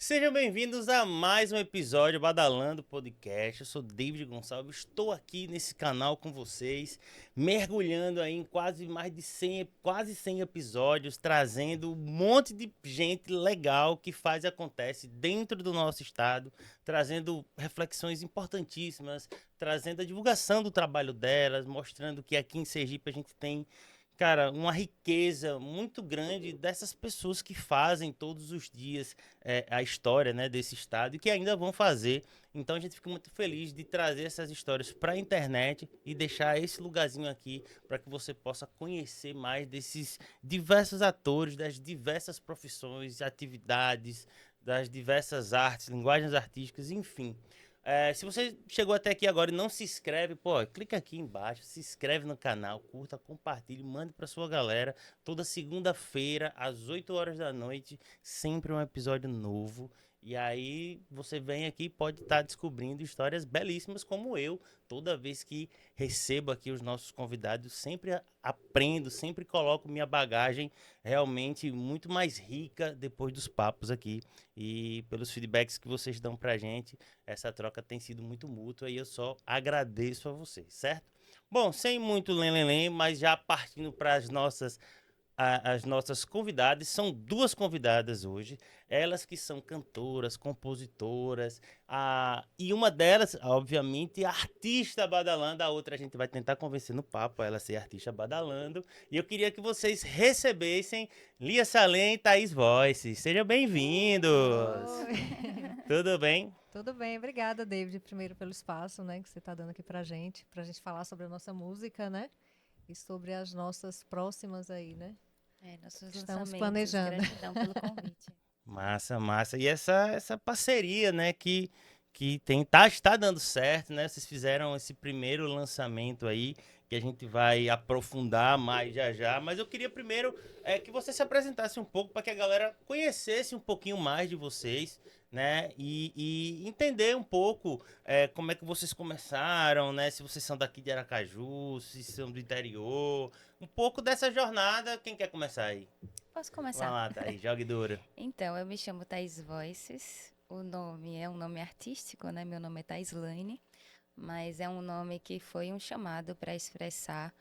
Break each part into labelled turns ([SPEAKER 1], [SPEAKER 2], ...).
[SPEAKER 1] Sejam bem-vindos a mais um episódio Badalando Podcast. Eu sou David Gonçalves, estou aqui nesse canal com vocês, mergulhando aí em quase 100 episódios, trazendo um monte de gente legal que faz e acontece dentro do nosso estado, trazendo reflexões importantíssimas, trazendo a divulgação do trabalho delas, mostrando que aqui em Sergipe a gente tem, cara, uma riqueza muito grande dessas pessoas que fazem todos os dias a história, né, desse estado e que ainda vão fazer. Então a gente fica muito feliz de trazer essas histórias para a internet e deixar esse lugarzinho aqui para que você possa conhecer mais desses diversos atores, das diversas profissões, atividades, das diversas artes, linguagens artísticas, enfim. Se você chegou até aqui agora e não se inscreve, pô, clica aqui embaixo, se inscreve no canal, curta, compartilhe, mande pra sua galera. Toda segunda-feira, às 8 horas da noite, sempre um episódio novo. E aí você vem aqui e pode estar descobrindo histórias belíssimas como eu. Toda vez que recebo aqui os nossos convidados, sempre aprendo, sempre coloco minha bagagem realmente muito mais rica depois dos papos aqui. E pelos feedbacks que vocês dão pra gente, essa troca tem sido muito mútua e eu só agradeço a vocês, certo? Bom, sem muito lém, mas já partindo para as nossas convidadas, são duas convidadas hoje, elas que são cantoras, compositoras, e uma delas, obviamente, é artista badalando, a outra a gente vai tentar convencer no papo ela a ser artista badalando, e eu queria que vocês recebessem Lia Salem e Thaís Voice. Sejam bem-vindos!
[SPEAKER 2] Oi.
[SPEAKER 1] Tudo bem?
[SPEAKER 2] Tudo bem, obrigada, David, primeiro pelo espaço, né, que você está dando aqui pra gente falar sobre a nossa música, né, e sobre as nossas próximas aí, né?
[SPEAKER 3] Nossos
[SPEAKER 2] Estamos
[SPEAKER 3] lançamentos.
[SPEAKER 2] planejando.
[SPEAKER 3] Gratidão pelo convite.
[SPEAKER 1] Massa, massa. E essa parceria, né, que está dando certo, né? Vocês fizeram esse primeiro lançamento aí, que a gente vai aprofundar mais já já. Mas eu queria primeiro que você se apresentasse um pouco para que a galera conhecesse um pouquinho mais de vocês, né? E entender um pouco como é que vocês começaram, né? Se vocês são daqui de Aracaju, se são do interior. Um pouco dessa jornada. Quem quer começar aí?
[SPEAKER 3] Posso
[SPEAKER 1] Vai
[SPEAKER 3] começar?
[SPEAKER 1] lá, Thaís, jogue duro.
[SPEAKER 3] Então, eu me chamo Thaís Voices. O nome é um nome artístico, né? Meu nome é Thaislane, mas é um nome que foi um chamado para expressar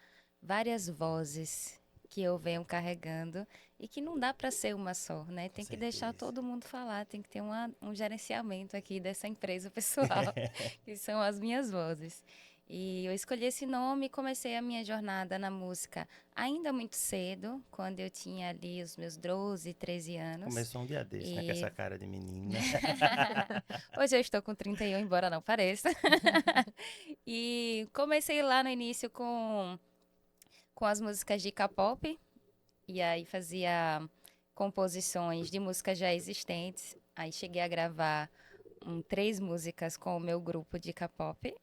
[SPEAKER 3] várias vozes que eu venho carregando e que não dá para ser uma só, né?
[SPEAKER 1] Com
[SPEAKER 3] Tem que deixar
[SPEAKER 1] certeza.
[SPEAKER 3] todo mundo falar, tem que ter um gerenciamento aqui dessa empresa pessoal, que são as minhas vozes. E eu escolhi esse nome e comecei a minha jornada na música ainda muito cedo, quando eu tinha ali os meus 12, 13 anos.
[SPEAKER 1] Começou um dia desse, né? Com
[SPEAKER 3] E
[SPEAKER 1] essa cara de menina.
[SPEAKER 3] hoje eu estou com 31, embora não pareça. E comecei lá no início com as músicas de K-pop. E aí fazia composições de músicas já existentes. Aí cheguei a gravar 3 músicas com o meu grupo de K-pop.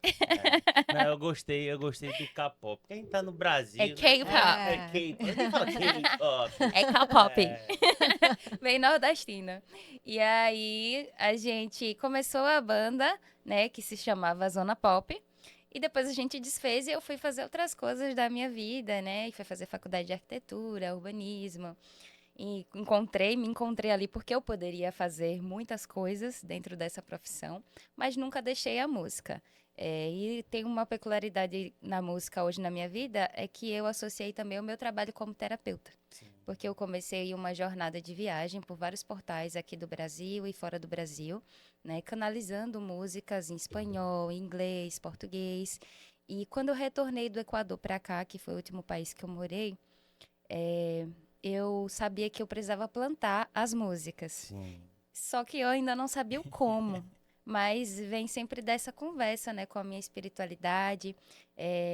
[SPEAKER 1] Não, eu gostei do K-pop. Quem tá no
[SPEAKER 3] É
[SPEAKER 1] Brasil, né?
[SPEAKER 3] K-pop.
[SPEAKER 1] É K-pop. Ninguém fala K-pop.
[SPEAKER 3] É K-pop.
[SPEAKER 1] É,
[SPEAKER 3] Bem nordestina. E aí a gente começou a banda, né, que se chamava Zona Pop. E depois a gente desfez e eu fui fazer outras coisas da minha vida, né? E fui fazer faculdade de arquitetura, urbanismo. E me encontrei ali porque eu poderia fazer muitas coisas dentro dessa profissão, mas nunca deixei a música. E tem uma peculiaridade na música hoje na minha vida, é que eu associei também o meu trabalho como terapeuta.
[SPEAKER 1] sim.
[SPEAKER 3] Porque eu comecei uma jornada de viagem por vários portais aqui do Brasil e fora do Brasil, né, canalizando músicas em espanhol, inglês, português. E quando eu retornei do Equador para cá, que foi o último país que eu morei, eu sabia que eu precisava plantar as músicas.
[SPEAKER 1] Sim.
[SPEAKER 3] Só que eu ainda não sabia o como. Mas vem sempre dessa conversa, né, com a minha espiritualidade,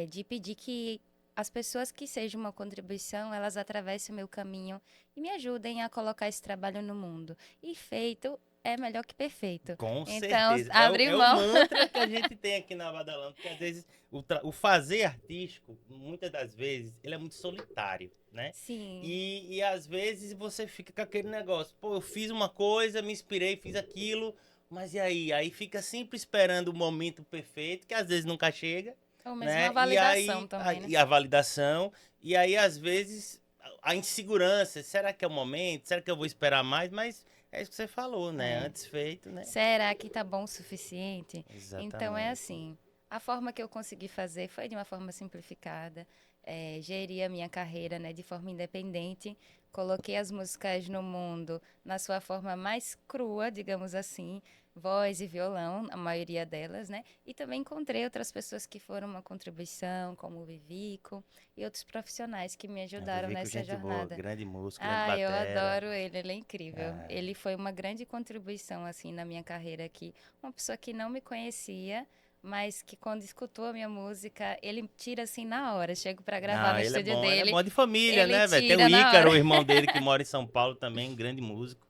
[SPEAKER 3] de pedir que as pessoas que sejam uma contribuição, elas atravessem o meu caminho e me ajudem a colocar esse trabalho no mundo. E feito é melhor que perfeito.
[SPEAKER 1] Com
[SPEAKER 3] Então,
[SPEAKER 1] certeza.
[SPEAKER 3] abri
[SPEAKER 1] É o
[SPEAKER 3] mão.
[SPEAKER 1] mantra que a gente tem aqui na Badalando, porque às vezes o fazer artístico, muitas das vezes, ele é muito solitário, né?
[SPEAKER 3] Sim.
[SPEAKER 1] E às vezes você fica com aquele negócio, pô, eu fiz uma coisa, me inspirei, fiz aquilo, mas e aí? Aí fica sempre esperando o momento perfeito, que às vezes nunca chega,
[SPEAKER 3] Ou mesmo
[SPEAKER 1] né?
[SPEAKER 3] uma validação também, né?
[SPEAKER 1] E a validação, e aí às vezes a insegurança, será que é o momento? Será que eu vou esperar mais? Mas É isso que você falou, né? Antes feito, né?
[SPEAKER 3] Será que tá bom o suficiente?
[SPEAKER 1] Exatamente.
[SPEAKER 3] Então é assim, a forma que eu consegui fazer foi de uma forma simplificada, geri a minha carreira, né, de forma independente, coloquei as músicas no mundo na sua forma mais crua, digamos assim, voz e violão, a maioria delas, né, e também encontrei outras pessoas que foram uma contribuição, como o Vivico e outros profissionais que me ajudaram
[SPEAKER 1] Vivico,
[SPEAKER 3] nessa
[SPEAKER 1] gente boa,
[SPEAKER 3] jornada.
[SPEAKER 1] grande músico, grande
[SPEAKER 3] Ah, eu
[SPEAKER 1] batera.
[SPEAKER 3] adoro ele é incrível.
[SPEAKER 1] Ah.
[SPEAKER 3] Ele foi uma grande contribuição, assim, na minha carreira aqui. Uma pessoa que não me conhecia, mas que quando escutou a minha música, ele tira assim na hora. Chego pra gravar
[SPEAKER 1] Não,
[SPEAKER 3] no estúdio
[SPEAKER 1] ele é
[SPEAKER 3] dele,
[SPEAKER 1] bom de família,
[SPEAKER 3] ele
[SPEAKER 1] né, velho? Tem o
[SPEAKER 3] tira na
[SPEAKER 1] Ícaro,
[SPEAKER 3] hora.
[SPEAKER 1] o irmão dele, que mora em São Paulo também, grande músico.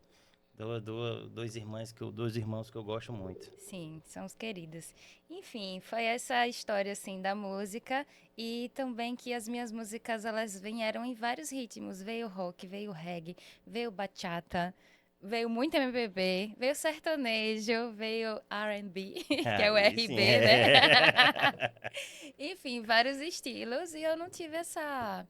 [SPEAKER 1] Dois irmãos que eu gosto muito.
[SPEAKER 3] Sim, são os queridos. Enfim, foi essa história assim da música e também que as minhas músicas elas vieram em vários ritmos. Veio rock, veio reggae, veio bachata, veio muito MPB, veio sertanejo, veio R&B, que é o
[SPEAKER 1] Aí sim,
[SPEAKER 3] RB, né?
[SPEAKER 1] é.
[SPEAKER 3] Enfim, vários estilos e eu não tive essa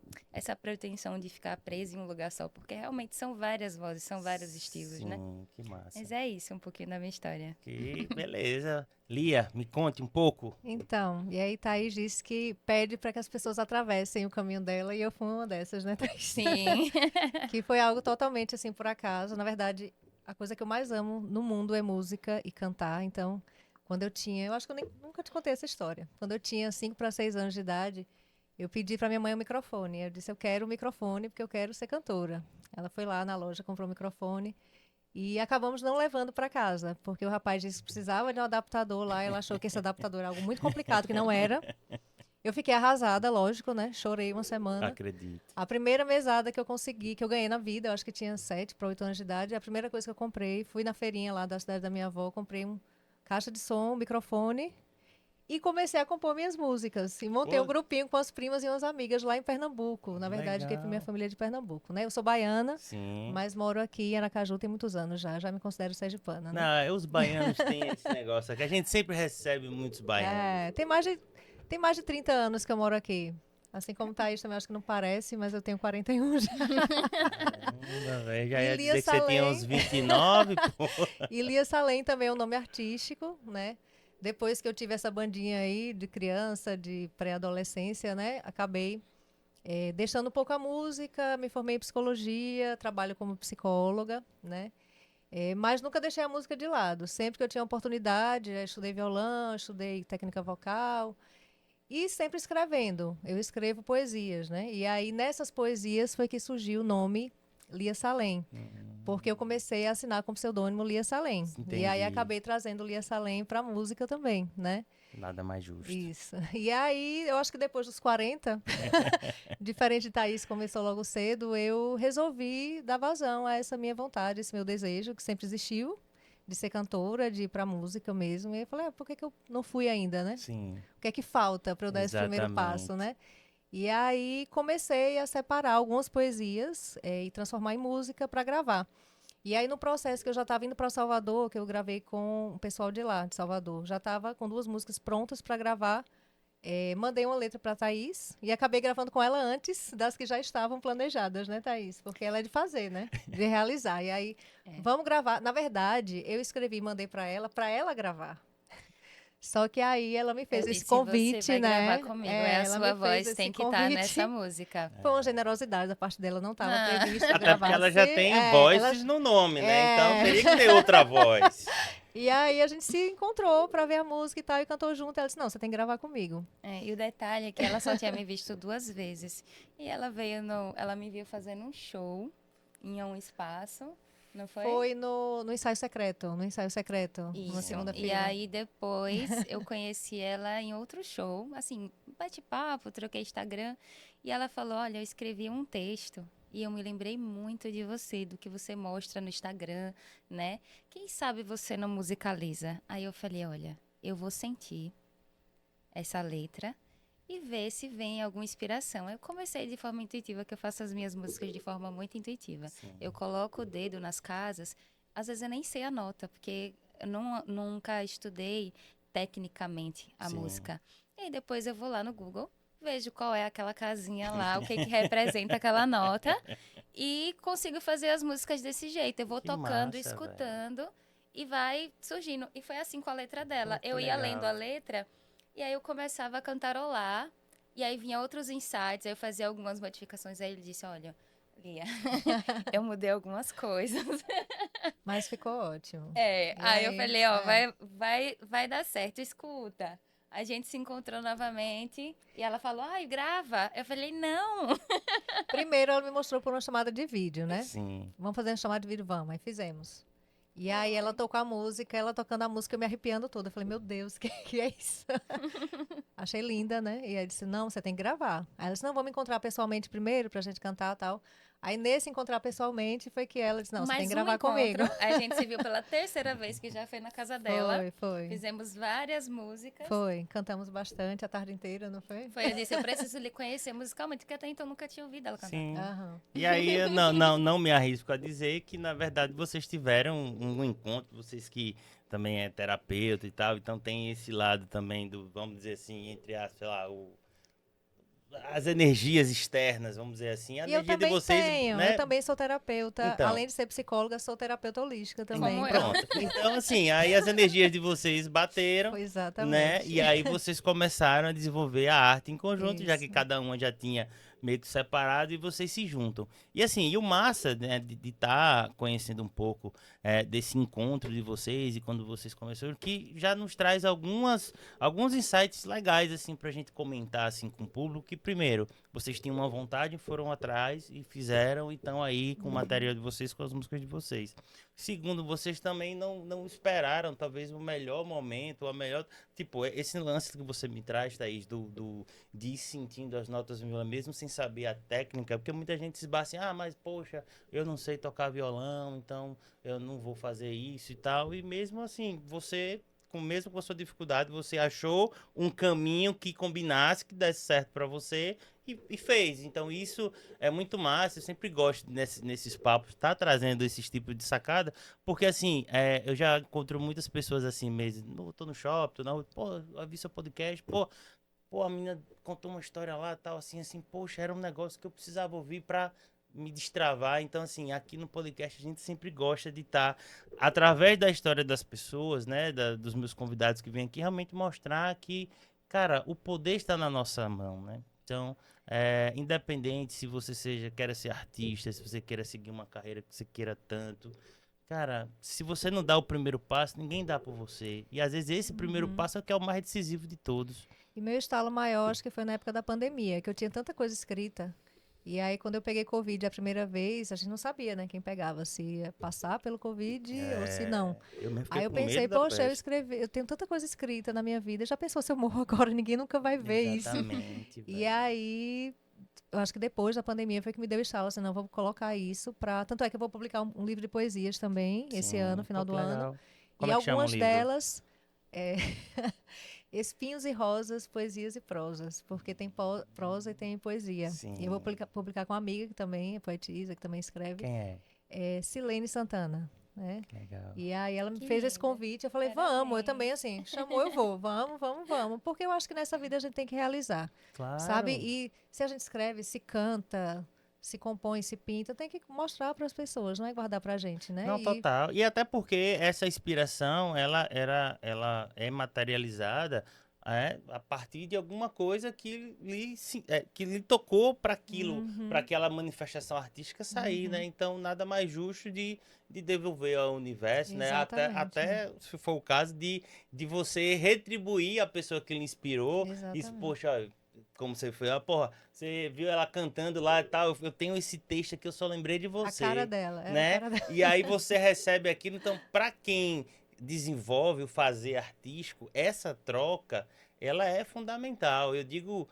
[SPEAKER 3] pretensão de ficar presa em um lugar só, porque realmente são várias vozes, são vários estilos, né?
[SPEAKER 1] Sim, que massa.
[SPEAKER 3] Mas é isso, um pouquinho da minha história.
[SPEAKER 1] Que beleza. Lia, me conte um pouco.
[SPEAKER 2] Então, e aí Thaís disse que pede para que as pessoas atravessem o caminho dela e eu fui uma dessas, né, Thaís?
[SPEAKER 3] Sim.
[SPEAKER 2] Que foi algo totalmente assim por acaso. Na verdade, a coisa que eu mais amo no mundo é música e cantar. Então, quando eu tinha, eu acho que eu nunca te contei essa história. Quando eu tinha 5 para 6 anos de idade, eu pedi para minha mãe um microfone. Eu disse, eu quero um microfone porque eu quero ser cantora. Ela foi lá na loja, comprou um microfone e acabamos não levando para casa, porque o rapaz disse que precisava de um adaptador lá. Ela achou que esse adaptador era algo muito complicado, que não era. Eu fiquei arrasada, lógico, né? Chorei uma semana.
[SPEAKER 1] Acredito.
[SPEAKER 2] A primeira mesada que eu consegui, que eu ganhei na vida, eu acho que tinha 7 para 8 anos de idade, a primeira coisa que eu comprei, fui na feirinha lá da cidade da minha avó, comprei um caixa de som, um microfone e comecei a compor minhas músicas. E montei um
[SPEAKER 1] Pô,
[SPEAKER 2] grupinho com as primas e umas amigas lá em Pernambuco. Na verdade, que minha
[SPEAKER 1] legal.
[SPEAKER 2] família é de Pernambuco, né? Eu sou baiana,
[SPEAKER 1] Sim.
[SPEAKER 2] mas moro aqui em Aracaju tem muitos anos já. Já me considero sergipana, né?
[SPEAKER 1] Não, os baianos têm esse negócio aqui. A gente sempre recebe muitos baianos.
[SPEAKER 2] É, tem mais de 30 anos que eu moro aqui. Assim como Thaís também acho que não parece, mas eu tenho 41 já.
[SPEAKER 1] Caramba, velho. Já
[SPEAKER 2] E
[SPEAKER 1] ia
[SPEAKER 2] Lia
[SPEAKER 1] dizer que você tinha uns
[SPEAKER 2] Salem.
[SPEAKER 1] 29, pô.
[SPEAKER 2] E Lia Salem também é um nome artístico, né? Depois que eu tive essa bandinha aí de criança, de pré-adolescência, né? Acabei deixando um pouco a música, me formei em psicologia, trabalho como psicóloga, né? Mas nunca deixei a música de lado. Sempre que eu tinha oportunidade, estudei violão, estudei técnica vocal e sempre escrevendo. Eu escrevo poesias, né? E aí nessas poesias foi que surgiu o nome Lia Salem. Porque eu comecei a assinar com o pseudônimo Lia Salem. E aí
[SPEAKER 1] Entendi.
[SPEAKER 2] acabei trazendo Lia Salem para música também, né?
[SPEAKER 1] Nada mais justo.
[SPEAKER 2] Isso. E aí, eu acho que depois dos 40, diferente de Thaís, começou logo cedo, eu resolvi dar vazão a essa minha vontade, esse meu desejo, que sempre existiu, de ser cantora, de ir para música mesmo. E eu falei, por que que eu não fui ainda, né?
[SPEAKER 1] Sim,
[SPEAKER 2] O que é que falta para eu dar esse primeiro passo,
[SPEAKER 1] exatamente.
[SPEAKER 2] né? E aí comecei a separar algumas poesias e transformar em música para gravar. E aí, no processo que eu já estava indo para Salvador, que eu gravei com o pessoal de lá, de Salvador, já estava com 2 músicas prontas para gravar. Mandei uma letra para Thaís e acabei gravando com ela antes das que já estavam planejadas, né, Thaís? Porque ela é de fazer, né? De realizar. E aí, vamos gravar. Na verdade, eu escrevi e mandei para ela gravar. Só que aí ela me
[SPEAKER 3] Eu
[SPEAKER 2] fez esse
[SPEAKER 3] disse, você
[SPEAKER 2] convite,
[SPEAKER 3] vai gravar
[SPEAKER 2] né?
[SPEAKER 3] comigo, a
[SPEAKER 2] Ela
[SPEAKER 3] sua
[SPEAKER 2] me fez
[SPEAKER 3] voz
[SPEAKER 2] esse
[SPEAKER 3] tem que estar nessa
[SPEAKER 2] convite.
[SPEAKER 3] música.
[SPEAKER 2] Foi uma generosidade da parte dela, não estava
[SPEAKER 3] Ah.
[SPEAKER 2] previsto
[SPEAKER 1] Até porque
[SPEAKER 2] gravar.
[SPEAKER 1] ela já tem voices no nome, né? Então teria que ter outra voz.
[SPEAKER 2] E aí a gente se encontrou pra ver a música e tal, e cantou junto. Ela disse, não, você tem que gravar comigo.
[SPEAKER 3] E o detalhe é que ela só tinha me visto 2 vezes. E ela me viu fazendo um show em um espaço, não foi?
[SPEAKER 2] Foi no ensaio secreto, numa
[SPEAKER 3] Isso.
[SPEAKER 2] segunda-feira.
[SPEAKER 3] E aí depois eu conheci ela em outro show, assim, bate-papo, troquei Instagram. E ela falou, olha, eu escrevi um texto e eu me lembrei muito de você, do que você mostra no Instagram, né? Quem sabe você não musicaliza? Aí eu falei, olha, eu vou sentir essa letra e ver se vem alguma inspiração. Eu comecei de forma intuitiva, que eu faço as minhas músicas de forma muito intuitiva.
[SPEAKER 1] Sim.
[SPEAKER 3] Eu coloco o dedo nas casas, às vezes eu nem sei a nota, porque eu nunca estudei tecnicamente a
[SPEAKER 1] Sim.
[SPEAKER 3] música. E aí depois eu vou lá no Google, vejo qual é aquela casinha lá, o que representa aquela nota, e consigo fazer as músicas desse jeito. Eu vou
[SPEAKER 1] Que
[SPEAKER 3] tocando,
[SPEAKER 1] massa,
[SPEAKER 3] escutando e vai surgindo. E foi assim com a letra dela.
[SPEAKER 1] Pô, que
[SPEAKER 3] Eu ia
[SPEAKER 1] legal.
[SPEAKER 3] lendo a letra e aí eu começava a cantarolar e aí vinha outros insights, aí eu fazia algumas modificações. Aí ele disse, olha, Lia, eu mudei algumas coisas.
[SPEAKER 2] Mas ficou ótimo.
[SPEAKER 3] É,
[SPEAKER 2] E
[SPEAKER 3] aí eu falei, ó,
[SPEAKER 2] é.
[SPEAKER 3] vai dar certo, escuta. A gente se encontrou novamente e ela falou, ai, grava. Eu falei, não.
[SPEAKER 2] Primeiro ela me mostrou por uma chamada de vídeo, né?
[SPEAKER 1] Sim.
[SPEAKER 2] Vamos fazer uma chamada de vídeo, vamos. Aí fizemos. E aí ela
[SPEAKER 3] Foi.
[SPEAKER 2] tocou a música, ela tocando a música, eu me arrepiando toda. Eu falei, meu Deus, que é isso? Achei linda, né? E aí disse, não, você tem que gravar. Aí ela disse, não, vamos encontrar pessoalmente primeiro pra gente cantar e tal. Aí nesse encontrar pessoalmente foi que ela disse, não, você tem
[SPEAKER 3] Mais
[SPEAKER 2] que
[SPEAKER 3] um
[SPEAKER 2] gravar comigo.
[SPEAKER 3] encontro, a gente se viu pela terceira vez, que já foi na casa dela.
[SPEAKER 2] Foi.
[SPEAKER 3] Fizemos várias músicas.
[SPEAKER 2] Foi. Cantamos bastante a tarde inteira, não foi?
[SPEAKER 3] Foi, eu disse, eu preciso lhe conhecer musicalmente, porque até então eu nunca tinha ouvido ela cantar.
[SPEAKER 1] Sim.
[SPEAKER 2] Aham.
[SPEAKER 1] E aí eu não me arrisco a dizer que, na verdade, vocês tiveram um encontro, vocês que também é terapeuta e tal, então tem esse lado também do, vamos dizer assim, entre as, sei lá, as energias externas, vamos dizer assim, a
[SPEAKER 2] E eu
[SPEAKER 1] energia de
[SPEAKER 2] também
[SPEAKER 1] vocês,
[SPEAKER 2] tenho,
[SPEAKER 1] né?
[SPEAKER 2] eu também sou terapeuta,
[SPEAKER 1] Então.
[SPEAKER 2] além de ser psicóloga, sou terapeuta holística também.
[SPEAKER 3] Como eu.
[SPEAKER 1] Pronto. Então, assim, aí as energias de vocês bateram,
[SPEAKER 2] Foi
[SPEAKER 1] né?
[SPEAKER 2] exatamente.
[SPEAKER 1] E aí vocês começaram a desenvolver a arte em conjunto, já que
[SPEAKER 2] Isso.
[SPEAKER 1] cada uma já tinha meio que separado e vocês se juntam. E assim, e o massa, né, de estar conhecendo um pouco desse encontro de vocês e quando vocês começaram, que já nos traz alguns insights legais, assim, pra gente comentar, assim, com o público, que primeiro, vocês tinham uma vontade, foram atrás e fizeram, e estão aí com o material de vocês, com as músicas de vocês. Segundo, vocês também não esperaram, talvez, o melhor momento, a melhor... Tipo, esse lance que você me traz, Thaís, de ir sentindo as notas mesmo sem saber a técnica, porque muita gente se esbarra assim, mas, poxa, eu não sei tocar violão, então eu não vou fazer isso e tal. E mesmo assim, você... Mesmo com a sua dificuldade, você achou um caminho que combinasse, que desse certo para você e fez. Então isso é muito massa. Eu sempre gosto nesses papos, tá trazendo esses tipos de sacada, porque assim, eu já encontro muitas pessoas assim mesmo. Tô no shopping, tô na rua, pô, eu vi seu podcast, pô, a menina contou uma história lá, tal, assim, poxa, era um negócio que eu precisava ouvir pra me destravar. Então, assim, aqui no podcast a gente sempre gosta de estar, através da história das pessoas, né, dos meus convidados que vêm aqui, realmente mostrar que, cara, o poder está na nossa mão, né? Então, independente se você queira ser artista, se você queira seguir uma carreira que você queira tanto, cara, se você não dá o primeiro passo, ninguém dá por você. E às vezes esse primeiro passo é o que é o mais decisivo de todos.
[SPEAKER 2] E meu estalo maior, acho que foi na época da pandemia, que eu tinha tanta coisa escrita. E aí, quando eu peguei Covid a primeira vez, a gente não sabia, né, quem pegava, se ia passar pelo Covid ou se não.
[SPEAKER 1] Eu mesmo fiquei
[SPEAKER 2] Aí eu
[SPEAKER 1] com
[SPEAKER 2] pensei,
[SPEAKER 1] medo da
[SPEAKER 2] poxa,
[SPEAKER 1] peste.
[SPEAKER 2] eu tenho tanta coisa escrita na minha vida, já pensou se eu morro agora, ninguém nunca vai ver isso.
[SPEAKER 1] Exatamente,
[SPEAKER 2] E
[SPEAKER 1] velho.
[SPEAKER 2] aí, eu acho que depois da pandemia foi que me deu estalo, assim, não, vou colocar isso pra... Tanto é que eu vou publicar um livro de poesias também, esse ano,
[SPEAKER 1] Sim,
[SPEAKER 2] final
[SPEAKER 1] pô,
[SPEAKER 2] do
[SPEAKER 1] que
[SPEAKER 2] ano.
[SPEAKER 1] legal.
[SPEAKER 2] E
[SPEAKER 1] Como é que chama o
[SPEAKER 2] algumas
[SPEAKER 1] livro?
[SPEAKER 2] delas, é, Espinhos e Rosas, Poesias e Prosas, porque tem prosa e tem poesia.
[SPEAKER 1] Sim.
[SPEAKER 2] E eu vou publicar com uma amiga que também é poetisa, que também escreve,
[SPEAKER 1] Quem é?
[SPEAKER 2] Silene Santana, né?
[SPEAKER 1] Legal.
[SPEAKER 2] E aí ela me
[SPEAKER 3] Que
[SPEAKER 2] fez esse
[SPEAKER 3] linda.
[SPEAKER 2] convite, eu falei,
[SPEAKER 3] Parabéns.
[SPEAKER 2] vamos, eu também assim, chamou, eu vou, vamos, porque eu acho que nessa vida a gente tem que realizar,
[SPEAKER 1] Claro.
[SPEAKER 2] sabe? E se a gente escreve, se canta, se compõe, se pinta, tem que mostrar para as pessoas, não é guardar pra gente, né?
[SPEAKER 1] Não,
[SPEAKER 2] E
[SPEAKER 1] total. E até porque essa inspiração, ela é materializada a partir de alguma coisa que lhe tocou para aquilo, para aquela manifestação artística sair, né? Então, nada mais justo de devolver ao universo, né?
[SPEAKER 2] Exatamente.
[SPEAKER 1] Até, se for o caso, de você retribuir a pessoa que lhe inspirou.
[SPEAKER 2] Exatamente.
[SPEAKER 1] Isso, poxa, como você foi, porra, você viu ela cantando lá e tal, eu tenho esse texto aqui, eu só lembrei de
[SPEAKER 2] a
[SPEAKER 1] você.
[SPEAKER 2] cara dela, é
[SPEAKER 1] Né?
[SPEAKER 2] a cara dela.
[SPEAKER 1] E aí você recebe aquilo. Então, para quem desenvolve o fazer artístico, essa troca, ela é fundamental. Eu digo,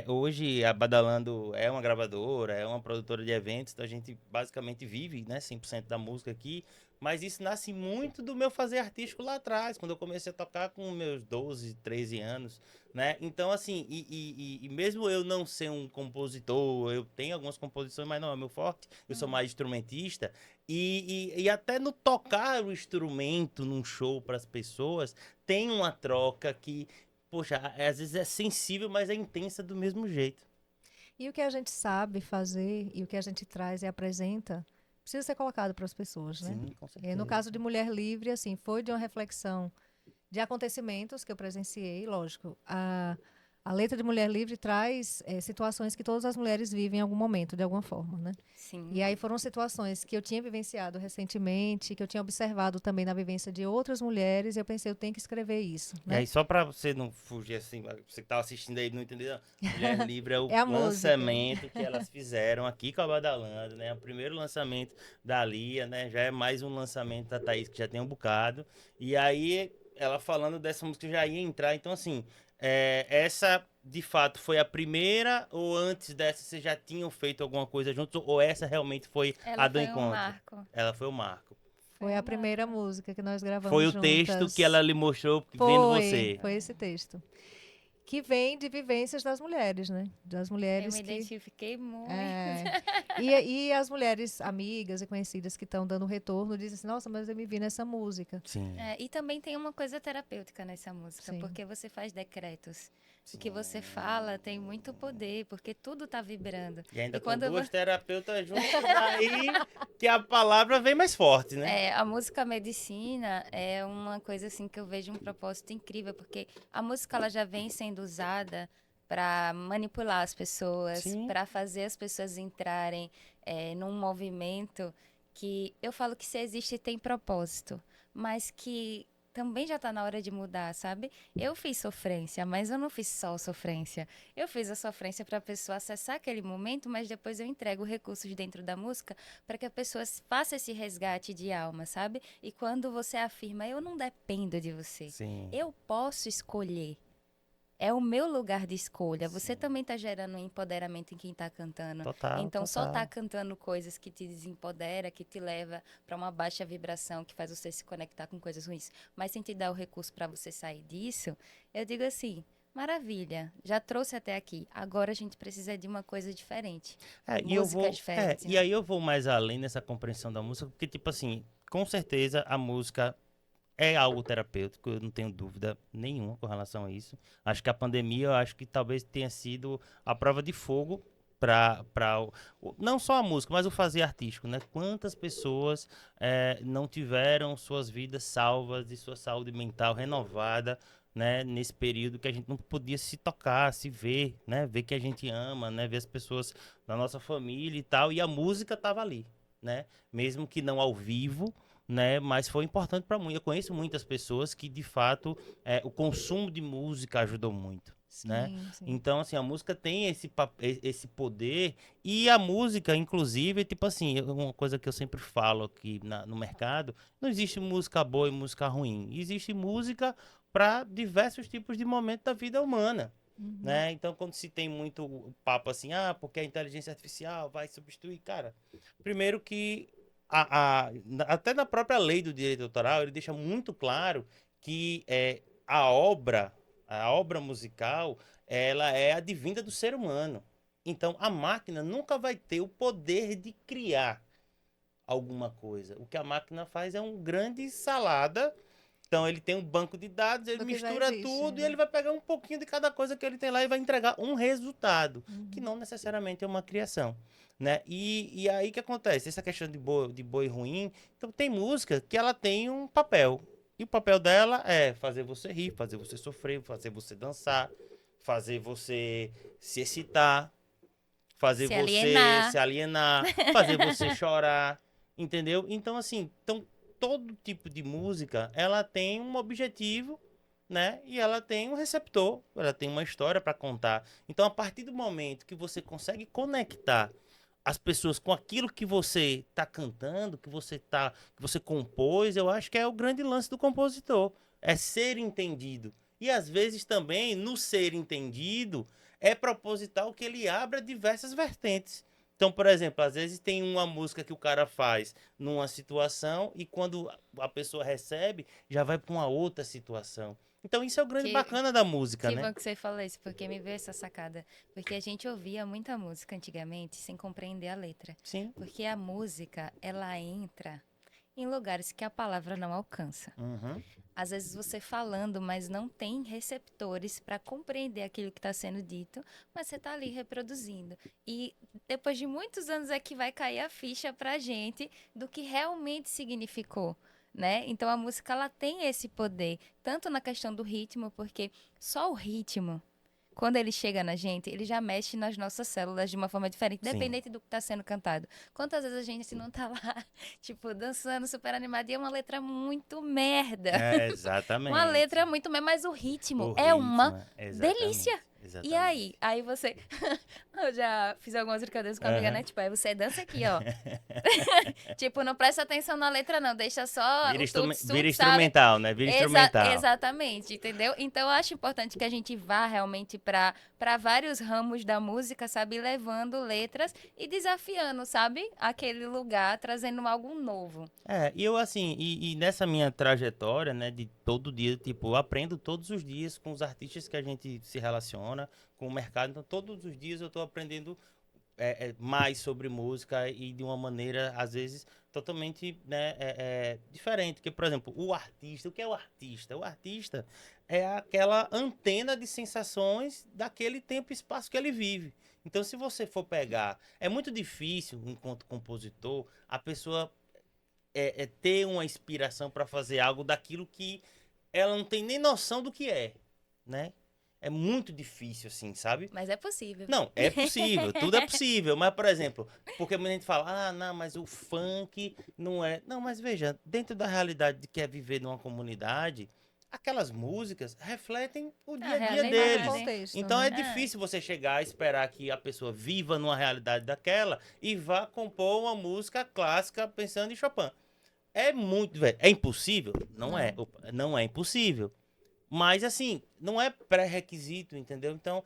[SPEAKER 1] hoje a Badalando é uma gravadora, é uma produtora de eventos, então a gente basicamente vive, né, 100% da música aqui, mas isso nasce muito do meu fazer artístico lá atrás, quando eu comecei a tocar com meus 12, 13 anos, né? Então, assim, e mesmo eu não ser um compositor, eu tenho algumas composições, mas não é meu forte, eu sou mais instrumentista, e até no tocar o instrumento num show para as pessoas, tem uma troca que, poxa, às vezes é sensível, mas é intensa do mesmo jeito.
[SPEAKER 2] E o que a gente sabe fazer e o que a gente traz e apresenta precisa ser colocado para as pessoas, né?
[SPEAKER 1] Sim, com
[SPEAKER 2] No
[SPEAKER 1] certeza.
[SPEAKER 2] caso de Mulher Livre, assim, foi de uma reflexão de acontecimentos que eu presenciei, lógico. A letra de Mulher Livre traz situações que todas as mulheres vivem em algum momento, de alguma forma, né?
[SPEAKER 3] Sim.
[SPEAKER 2] E aí foram situações que eu tinha vivenciado recentemente, que eu tinha observado também na vivência de outras mulheres, e eu pensei, eu tenho que escrever isso,
[SPEAKER 1] E
[SPEAKER 2] né?
[SPEAKER 1] aí, só pra você não fugir assim, você que tava assistindo aí e não entendeu, Mulher Livre é o
[SPEAKER 2] É a música.
[SPEAKER 1] lançamento que elas fizeram aqui com a Badalando, né? O primeiro lançamento da Lia, né? Já é mais um lançamento da Thaís, que já tem um bocado. E aí, ela falando dessa música já ia entrar. Então, assim, essa de fato foi a primeira, ou antes dessa vocês já tinham feito alguma coisa juntos, ou essa realmente foi a
[SPEAKER 3] Ela
[SPEAKER 1] do
[SPEAKER 3] foi um
[SPEAKER 1] encontro?
[SPEAKER 3] marco.
[SPEAKER 1] Ela foi o marco.
[SPEAKER 2] Foi
[SPEAKER 3] um
[SPEAKER 2] a primeira
[SPEAKER 3] marco.
[SPEAKER 2] música que nós gravamos
[SPEAKER 1] Foi o texto que
[SPEAKER 2] juntas.
[SPEAKER 1] ela lhe mostrou vendo
[SPEAKER 2] Foi,
[SPEAKER 1] você.
[SPEAKER 2] foi esse texto. Que vem de vivências das mulheres, né? Das
[SPEAKER 3] Eu
[SPEAKER 2] mulheres
[SPEAKER 3] me
[SPEAKER 2] que.
[SPEAKER 3] identifiquei muito.
[SPEAKER 2] É, e as mulheres amigas e conhecidas que estão dando retorno dizem assim: nossa, mas eu me vi nessa música.
[SPEAKER 1] Sim.
[SPEAKER 3] E também tem uma coisa terapêutica nessa música,
[SPEAKER 2] Sim.
[SPEAKER 3] porque você faz decretos. O que
[SPEAKER 1] Sim.
[SPEAKER 3] você fala tem muito poder, porque tudo tá vibrando.
[SPEAKER 1] E ainda
[SPEAKER 3] E
[SPEAKER 1] com
[SPEAKER 3] quando
[SPEAKER 1] duas terapeutas juntas, aí que a palavra vem mais forte, né?
[SPEAKER 3] a música medicina é uma coisa assim que eu vejo um propósito incrível, porque a música ela já vem sendo usada para manipular as pessoas,
[SPEAKER 1] Sim.
[SPEAKER 3] para fazer as pessoas entrarem num movimento que eu falo que se existe tem propósito, mas que também já está na hora de mudar, sabe? Eu fiz sofrência, mas eu não fiz só sofrência. Eu fiz a sofrência para a pessoa acessar aquele momento, mas depois eu entrego recursos dentro da música para que a pessoa faça esse resgate de alma, sabe? E quando você afirma, eu não dependo de você,
[SPEAKER 1] Sim.
[SPEAKER 3] eu posso escolher. É o meu lugar de escolha. Você
[SPEAKER 1] Sim.
[SPEAKER 3] também está gerando um empoderamento em quem está cantando.
[SPEAKER 1] Total,
[SPEAKER 3] Então, só
[SPEAKER 1] total.
[SPEAKER 3] tá cantando coisas que te desempodera, que te leva para uma baixa vibração, que faz você se conectar com coisas ruins, mas sem te dar o recurso para você sair disso, eu digo assim, maravilha, já trouxe até aqui. Agora a gente precisa de uma coisa diferente. Música diferente,
[SPEAKER 1] E
[SPEAKER 3] né?
[SPEAKER 1] aí eu vou mais além nessa compreensão da música, porque tipo assim, com certeza a música é algo terapêutico, eu não tenho dúvida nenhuma com relação a isso. Acho que a pandemia, eu acho que talvez tenha sido a prova de fogo para não só a música, mas o fazer artístico, né? Quantas pessoas não tiveram suas vidas salvas e sua saúde mental renovada, né? Nesse período que a gente não podia se tocar, se ver, né? Ver que a gente ama, né? Ver as pessoas da nossa família e tal, e a música estava ali, né? Mesmo que não ao vivo, né? Mas foi importante para muito. Eu conheço muitas pessoas que, de fato, o consumo de música ajudou muito, né?
[SPEAKER 2] Sim, sim.
[SPEAKER 1] Então, assim, a música tem esse poder e a música, inclusive, tipo assim, uma coisa que eu sempre falo aqui no mercado, não existe música boa e música ruim. Existe música para diversos tipos de momentos da vida humana. Né? Então, quando se tem muito papo assim, porque a inteligência artificial vai substituir, cara, primeiro que até na própria lei do direito autoral, ele deixa muito claro que a obra, a obra musical, ela é advinda do ser humano. Então, a máquina nunca vai ter o poder de criar alguma coisa. O que a máquina faz é um grande salada. Então, ele tem um banco de dados, ele
[SPEAKER 2] Do que já
[SPEAKER 1] mistura
[SPEAKER 2] existe,
[SPEAKER 1] tudo e
[SPEAKER 2] né?
[SPEAKER 1] ele vai pegar um pouquinho de cada coisa que ele tem lá e vai entregar um resultado, que
[SPEAKER 2] Uhum.
[SPEAKER 1] não necessariamente é uma criação, né? E aí que acontece? Essa questão de boi ruim, então tem música que ela tem um papel. E o papel dela é fazer você rir, fazer você sofrer, fazer você dançar, fazer você se excitar, fazer
[SPEAKER 3] Se
[SPEAKER 1] você
[SPEAKER 3] alienar.
[SPEAKER 1] se alienar, fazer você chorar, entendeu? Então, assim, todo tipo de música, ela tem um objetivo, né? E ela tem um receptor, ela tem uma história para contar. Então, a partir do momento que você consegue conectar as pessoas com aquilo que você está cantando, que você compôs, eu acho que é o grande lance do compositor, é ser entendido. E às vezes também, no ser entendido, é proposital que ele abra diversas vertentes. Então, por exemplo, às vezes tem uma música que o cara faz numa situação e quando a pessoa recebe, já vai para uma outra situação. Então, isso é o grande
[SPEAKER 3] Que,
[SPEAKER 1] bacana da música,
[SPEAKER 3] que
[SPEAKER 1] né?
[SPEAKER 3] bom que você falou isso, porque me veio essa sacada. Porque a gente ouvia muita música antigamente sem compreender a letra.
[SPEAKER 1] Sim.
[SPEAKER 3] Porque a música, ela entra em lugares que a palavra não alcança.
[SPEAKER 1] Uhum.
[SPEAKER 3] Às vezes você falando, mas não tem receptores para compreender aquilo que está sendo dito, mas você está ali reproduzindo. E depois de muitos anos é que vai cair a ficha para a gente do que realmente significou, né? Então a música ela tem esse poder, tanto na questão do ritmo, porque só o ritmo, quando ele chega na gente, ele já mexe nas nossas células de uma forma diferente,
[SPEAKER 1] Sim.
[SPEAKER 3] dependente do que está sendo cantado. Quantas vezes a gente não tá lá, tipo, dançando super animado e é uma letra muito merda.
[SPEAKER 1] Exatamente.
[SPEAKER 3] Uma letra muito merda, mas o ritmo
[SPEAKER 1] O
[SPEAKER 3] é
[SPEAKER 1] ritmo,
[SPEAKER 3] uma
[SPEAKER 1] exatamente,
[SPEAKER 3] delícia.
[SPEAKER 1] exatamente.
[SPEAKER 3] E aí você... Eu já fiz algumas brincadeiras com a amiga,
[SPEAKER 1] Aham.
[SPEAKER 3] né? Tipo, aí você dança aqui, ó. Tipo, não presta atenção na letra, não. Deixa só
[SPEAKER 1] Vira,
[SPEAKER 3] o tuts,
[SPEAKER 1] vira
[SPEAKER 3] tuts, sabe?
[SPEAKER 1] instrumental, né? Vira instrumental.
[SPEAKER 3] Exatamente, entendeu? Então, eu acho importante que a gente vá realmente para vários ramos da música, sabe? Levando letras e desafiando, sabe? Aquele lugar, trazendo algo novo.
[SPEAKER 1] E eu assim, e nessa minha trajetória, né, de todo dia, tipo, eu aprendo todos os dias com os artistas que a gente se relaciona, com o mercado, então todos os dias eu tô aprendendo mais sobre música e de uma maneira, às vezes, totalmente, né, diferente. Porque, por exemplo, o artista, o que é o artista? O artista é aquela antena de sensações daquele tempo e espaço que ele vive. Então, se você for pegar, é muito difícil, enquanto compositor, a pessoa ter uma inspiração para fazer algo daquilo que ela não tem nem noção do que é, né? É muito difícil, assim, sabe?
[SPEAKER 3] Mas é possível.
[SPEAKER 1] Não, é possível, tudo é possível. Mas, por exemplo, porque muita gente fala, não, mas o funk não é. Não, mas veja, dentro da realidade de que é viver numa comunidade, aquelas músicas refletem o dia a dia
[SPEAKER 3] realidade.
[SPEAKER 1] deles.
[SPEAKER 2] Contexto,
[SPEAKER 1] Então
[SPEAKER 2] né?
[SPEAKER 1] é difícil você chegar a esperar que a pessoa viva numa realidade daquela e vá compor uma música clássica pensando em Chopin. É muito, velho. É impossível? Não é. Opa, não é impossível. Mas, assim, não é pré-requisito, entendeu? Então,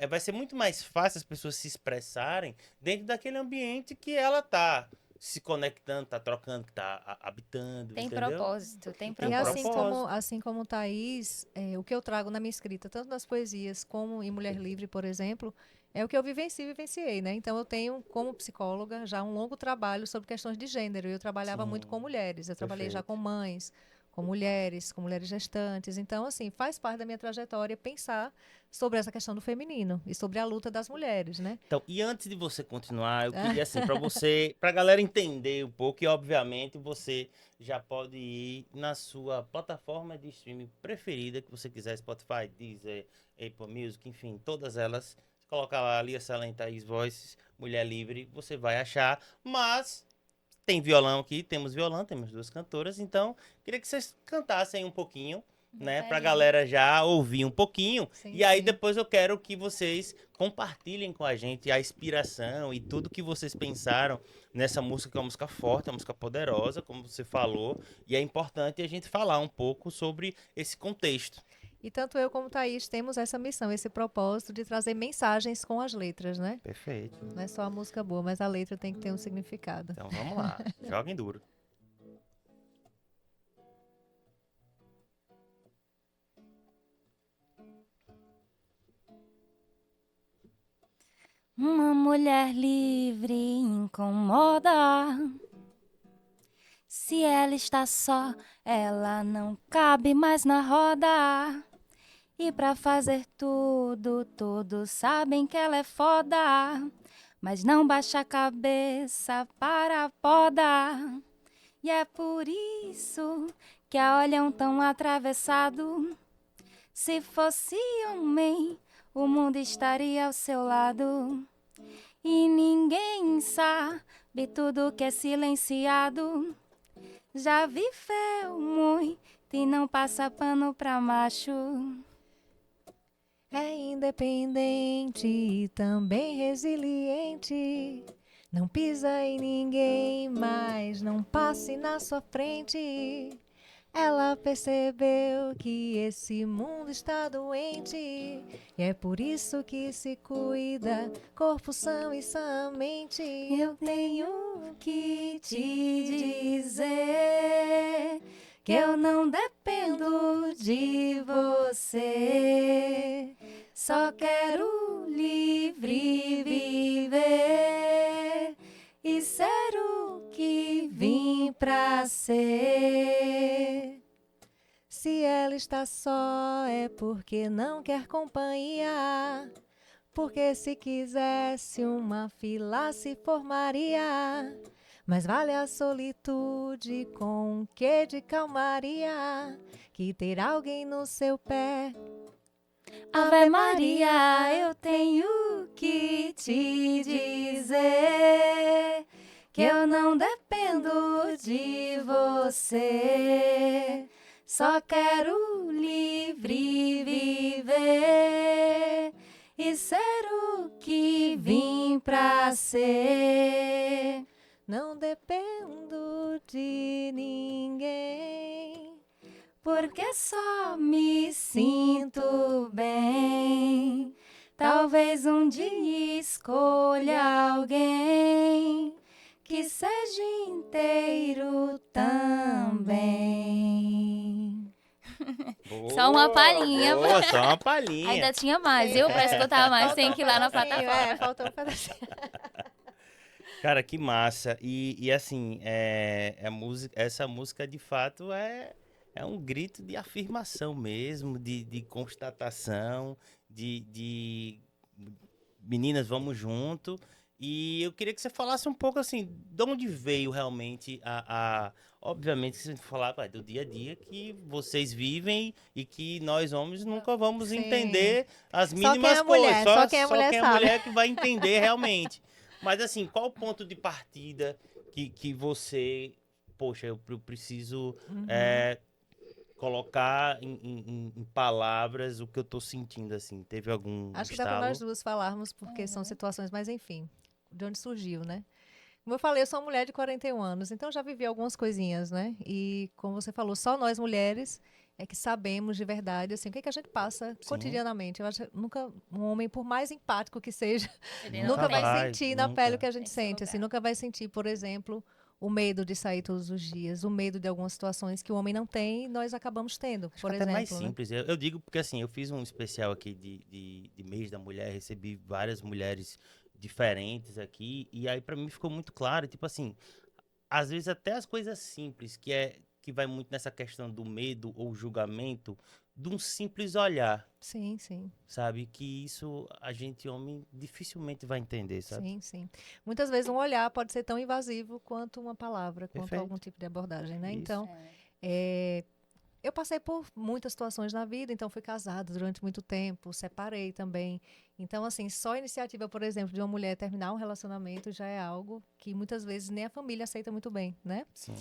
[SPEAKER 1] vai ser muito mais fácil as pessoas se expressarem dentro daquele ambiente que ela tá se conectando, tá trocando, que tá habitando,
[SPEAKER 3] Tem
[SPEAKER 1] entendeu?
[SPEAKER 3] propósito, tem
[SPEAKER 2] E
[SPEAKER 1] Tem
[SPEAKER 3] propósito.
[SPEAKER 1] propósito.
[SPEAKER 2] assim como Thaís, o que eu trago na minha escrita, tanto nas poesias como em Mulher Livre, por exemplo, é o que eu vivenciei, né? Então eu tenho, como psicóloga, já um longo trabalho sobre questões de gênero. Eu trabalhava muito
[SPEAKER 1] Sim,
[SPEAKER 2] com mulheres, eu trabalhei já
[SPEAKER 1] perfeito.
[SPEAKER 2] com mães, com mulheres gestantes. Então, assim, faz parte da minha trajetória pensar sobre essa questão do feminino e sobre a luta das mulheres, né?
[SPEAKER 1] Então, e antes de você continuar, eu queria, assim, pra galera entender um pouco, e obviamente você já pode ir na sua plataforma de streaming preferida, que você quiser, Spotify, Deezer, Apple Music, enfim, todas elas. Você coloca lá, Lia Salem, Thaís Voices, Mulher Livre, você vai achar, mas tem violão aqui, temos violão, temos duas cantoras, então queria que vocês cantassem um pouquinho, né, pra
[SPEAKER 3] Devagarinho.
[SPEAKER 1] galera já ouvir um pouquinho.
[SPEAKER 2] Sim,
[SPEAKER 1] E aí
[SPEAKER 2] sim.
[SPEAKER 1] depois eu quero que vocês compartilhem com a gente a inspiração e tudo que vocês pensaram nessa música, que é uma música forte, é uma música poderosa, como você falou, e é importante a gente falar um pouco sobre esse contexto.
[SPEAKER 2] E tanto eu como Thaís temos essa missão, esse propósito de trazer mensagens com as letras, né?
[SPEAKER 1] Perfeito.
[SPEAKER 2] Não é só a música boa, mas a letra tem que ter um significado.
[SPEAKER 1] Então vamos lá, joguem duro.
[SPEAKER 3] Uma mulher livre incomoda. Se ela está só, ela não cabe mais na roda. E pra fazer tudo, todos sabem que ela é foda. Mas não baixa a cabeça para a poda. E é por isso que a olham tão atravessado. Se fosse homem, o mundo estaria ao seu lado. E ninguém sabe tudo que é silenciado. Já viveu muito e não passa pano pra macho.
[SPEAKER 2] É independente e também resiliente. Não pisa em ninguém, mas não passe na sua frente. Ela percebeu que esse mundo está doente e é por isso que se cuida, corpo são e sã mente. Eu tenho que te dizer que eu não dependo de você. Só quero livre viver e ser o que vim pra ser. Se ela está só é porque não quer companhia. Porque se quisesse uma fila se formaria. Mas vale a solitude com um quê de calmaria, que ter alguém no seu pé.
[SPEAKER 3] Ave Maria, eu tenho que te dizer que eu não dependo de você. Só quero livre viver e ser o que vim pra ser.
[SPEAKER 2] Não dependo de ninguém,
[SPEAKER 3] Porque só me sinto bem. Talvez um dia escolha alguém que seja inteiro também. Só uma palhinha.
[SPEAKER 1] Boa, só uma palhinha.
[SPEAKER 3] Ainda tinha mais, viu? Pra escutar mais, tem que ir lá na plataforma.
[SPEAKER 2] Faltou um pedacinho.
[SPEAKER 1] Cara, que massa. E assim, essa música de fato é um grito de afirmação mesmo, de constatação, de meninas, vamos junto. E eu queria que você falasse um pouco assim, de onde veio realmente obviamente, se a gente falar do dia a dia que vocês vivem e que nós homens nunca vamos
[SPEAKER 2] Sim.
[SPEAKER 1] entender as
[SPEAKER 2] Só quem
[SPEAKER 1] mínimas
[SPEAKER 2] é mulher,
[SPEAKER 1] coisas.
[SPEAKER 2] só quem é mulher sabe.
[SPEAKER 1] Mulher que vai entender realmente. Mas assim, qual o ponto de partida que você, poxa, eu preciso colocar em palavras o que eu tô sentindo, assim? Teve algum
[SPEAKER 2] Acho que dá
[SPEAKER 1] estalo?
[SPEAKER 2] para nós duas falarmos, porque são situações, mas enfim, de onde surgiu, né? Como eu falei, eu sou uma mulher de 41 anos, então já vivi algumas coisinhas, né? E como você falou, só nós mulheres é que sabemos de verdade, assim, o que é que a gente passa
[SPEAKER 1] Sim.
[SPEAKER 2] cotidianamente. Eu acho que nunca um homem, por mais empático que seja,
[SPEAKER 3] Ele
[SPEAKER 1] Nunca
[SPEAKER 2] nunca vai
[SPEAKER 1] vai,
[SPEAKER 2] sentir na
[SPEAKER 1] nunca.
[SPEAKER 2] pele o que a gente
[SPEAKER 3] Esse
[SPEAKER 2] sente, assim,
[SPEAKER 3] lugar.
[SPEAKER 2] nunca vai sentir, por exemplo, o medo de sair todos os dias, o medo de algumas situações que o homem não tem e nós acabamos tendo,
[SPEAKER 1] Acho
[SPEAKER 2] por
[SPEAKER 1] que até
[SPEAKER 2] exemplo,
[SPEAKER 1] mais
[SPEAKER 2] né?
[SPEAKER 1] simples. Eu digo porque assim, eu fiz um especial aqui de mês da mulher, recebi várias mulheres diferentes aqui, e aí pra mim ficou muito claro, tipo assim, às vezes até as coisas simples, que vai muito nessa questão do medo ou julgamento, de um simples olhar,
[SPEAKER 2] Sim, sim.
[SPEAKER 1] sabe? Que isso a gente, homem, dificilmente vai entender, sabe?
[SPEAKER 2] Sim, sim. Muitas vezes um olhar pode ser tão invasivo quanto uma palavra, quanto
[SPEAKER 1] Perfeito.
[SPEAKER 2] algum tipo de abordagem, né?
[SPEAKER 1] Isso.
[SPEAKER 2] Então, eu passei por muitas situações na vida, então fui casada durante muito tempo, separei também. Então, assim, só a iniciativa, por exemplo, de uma mulher terminar um relacionamento já é algo que muitas vezes nem a família aceita muito bem, né?
[SPEAKER 1] Sim.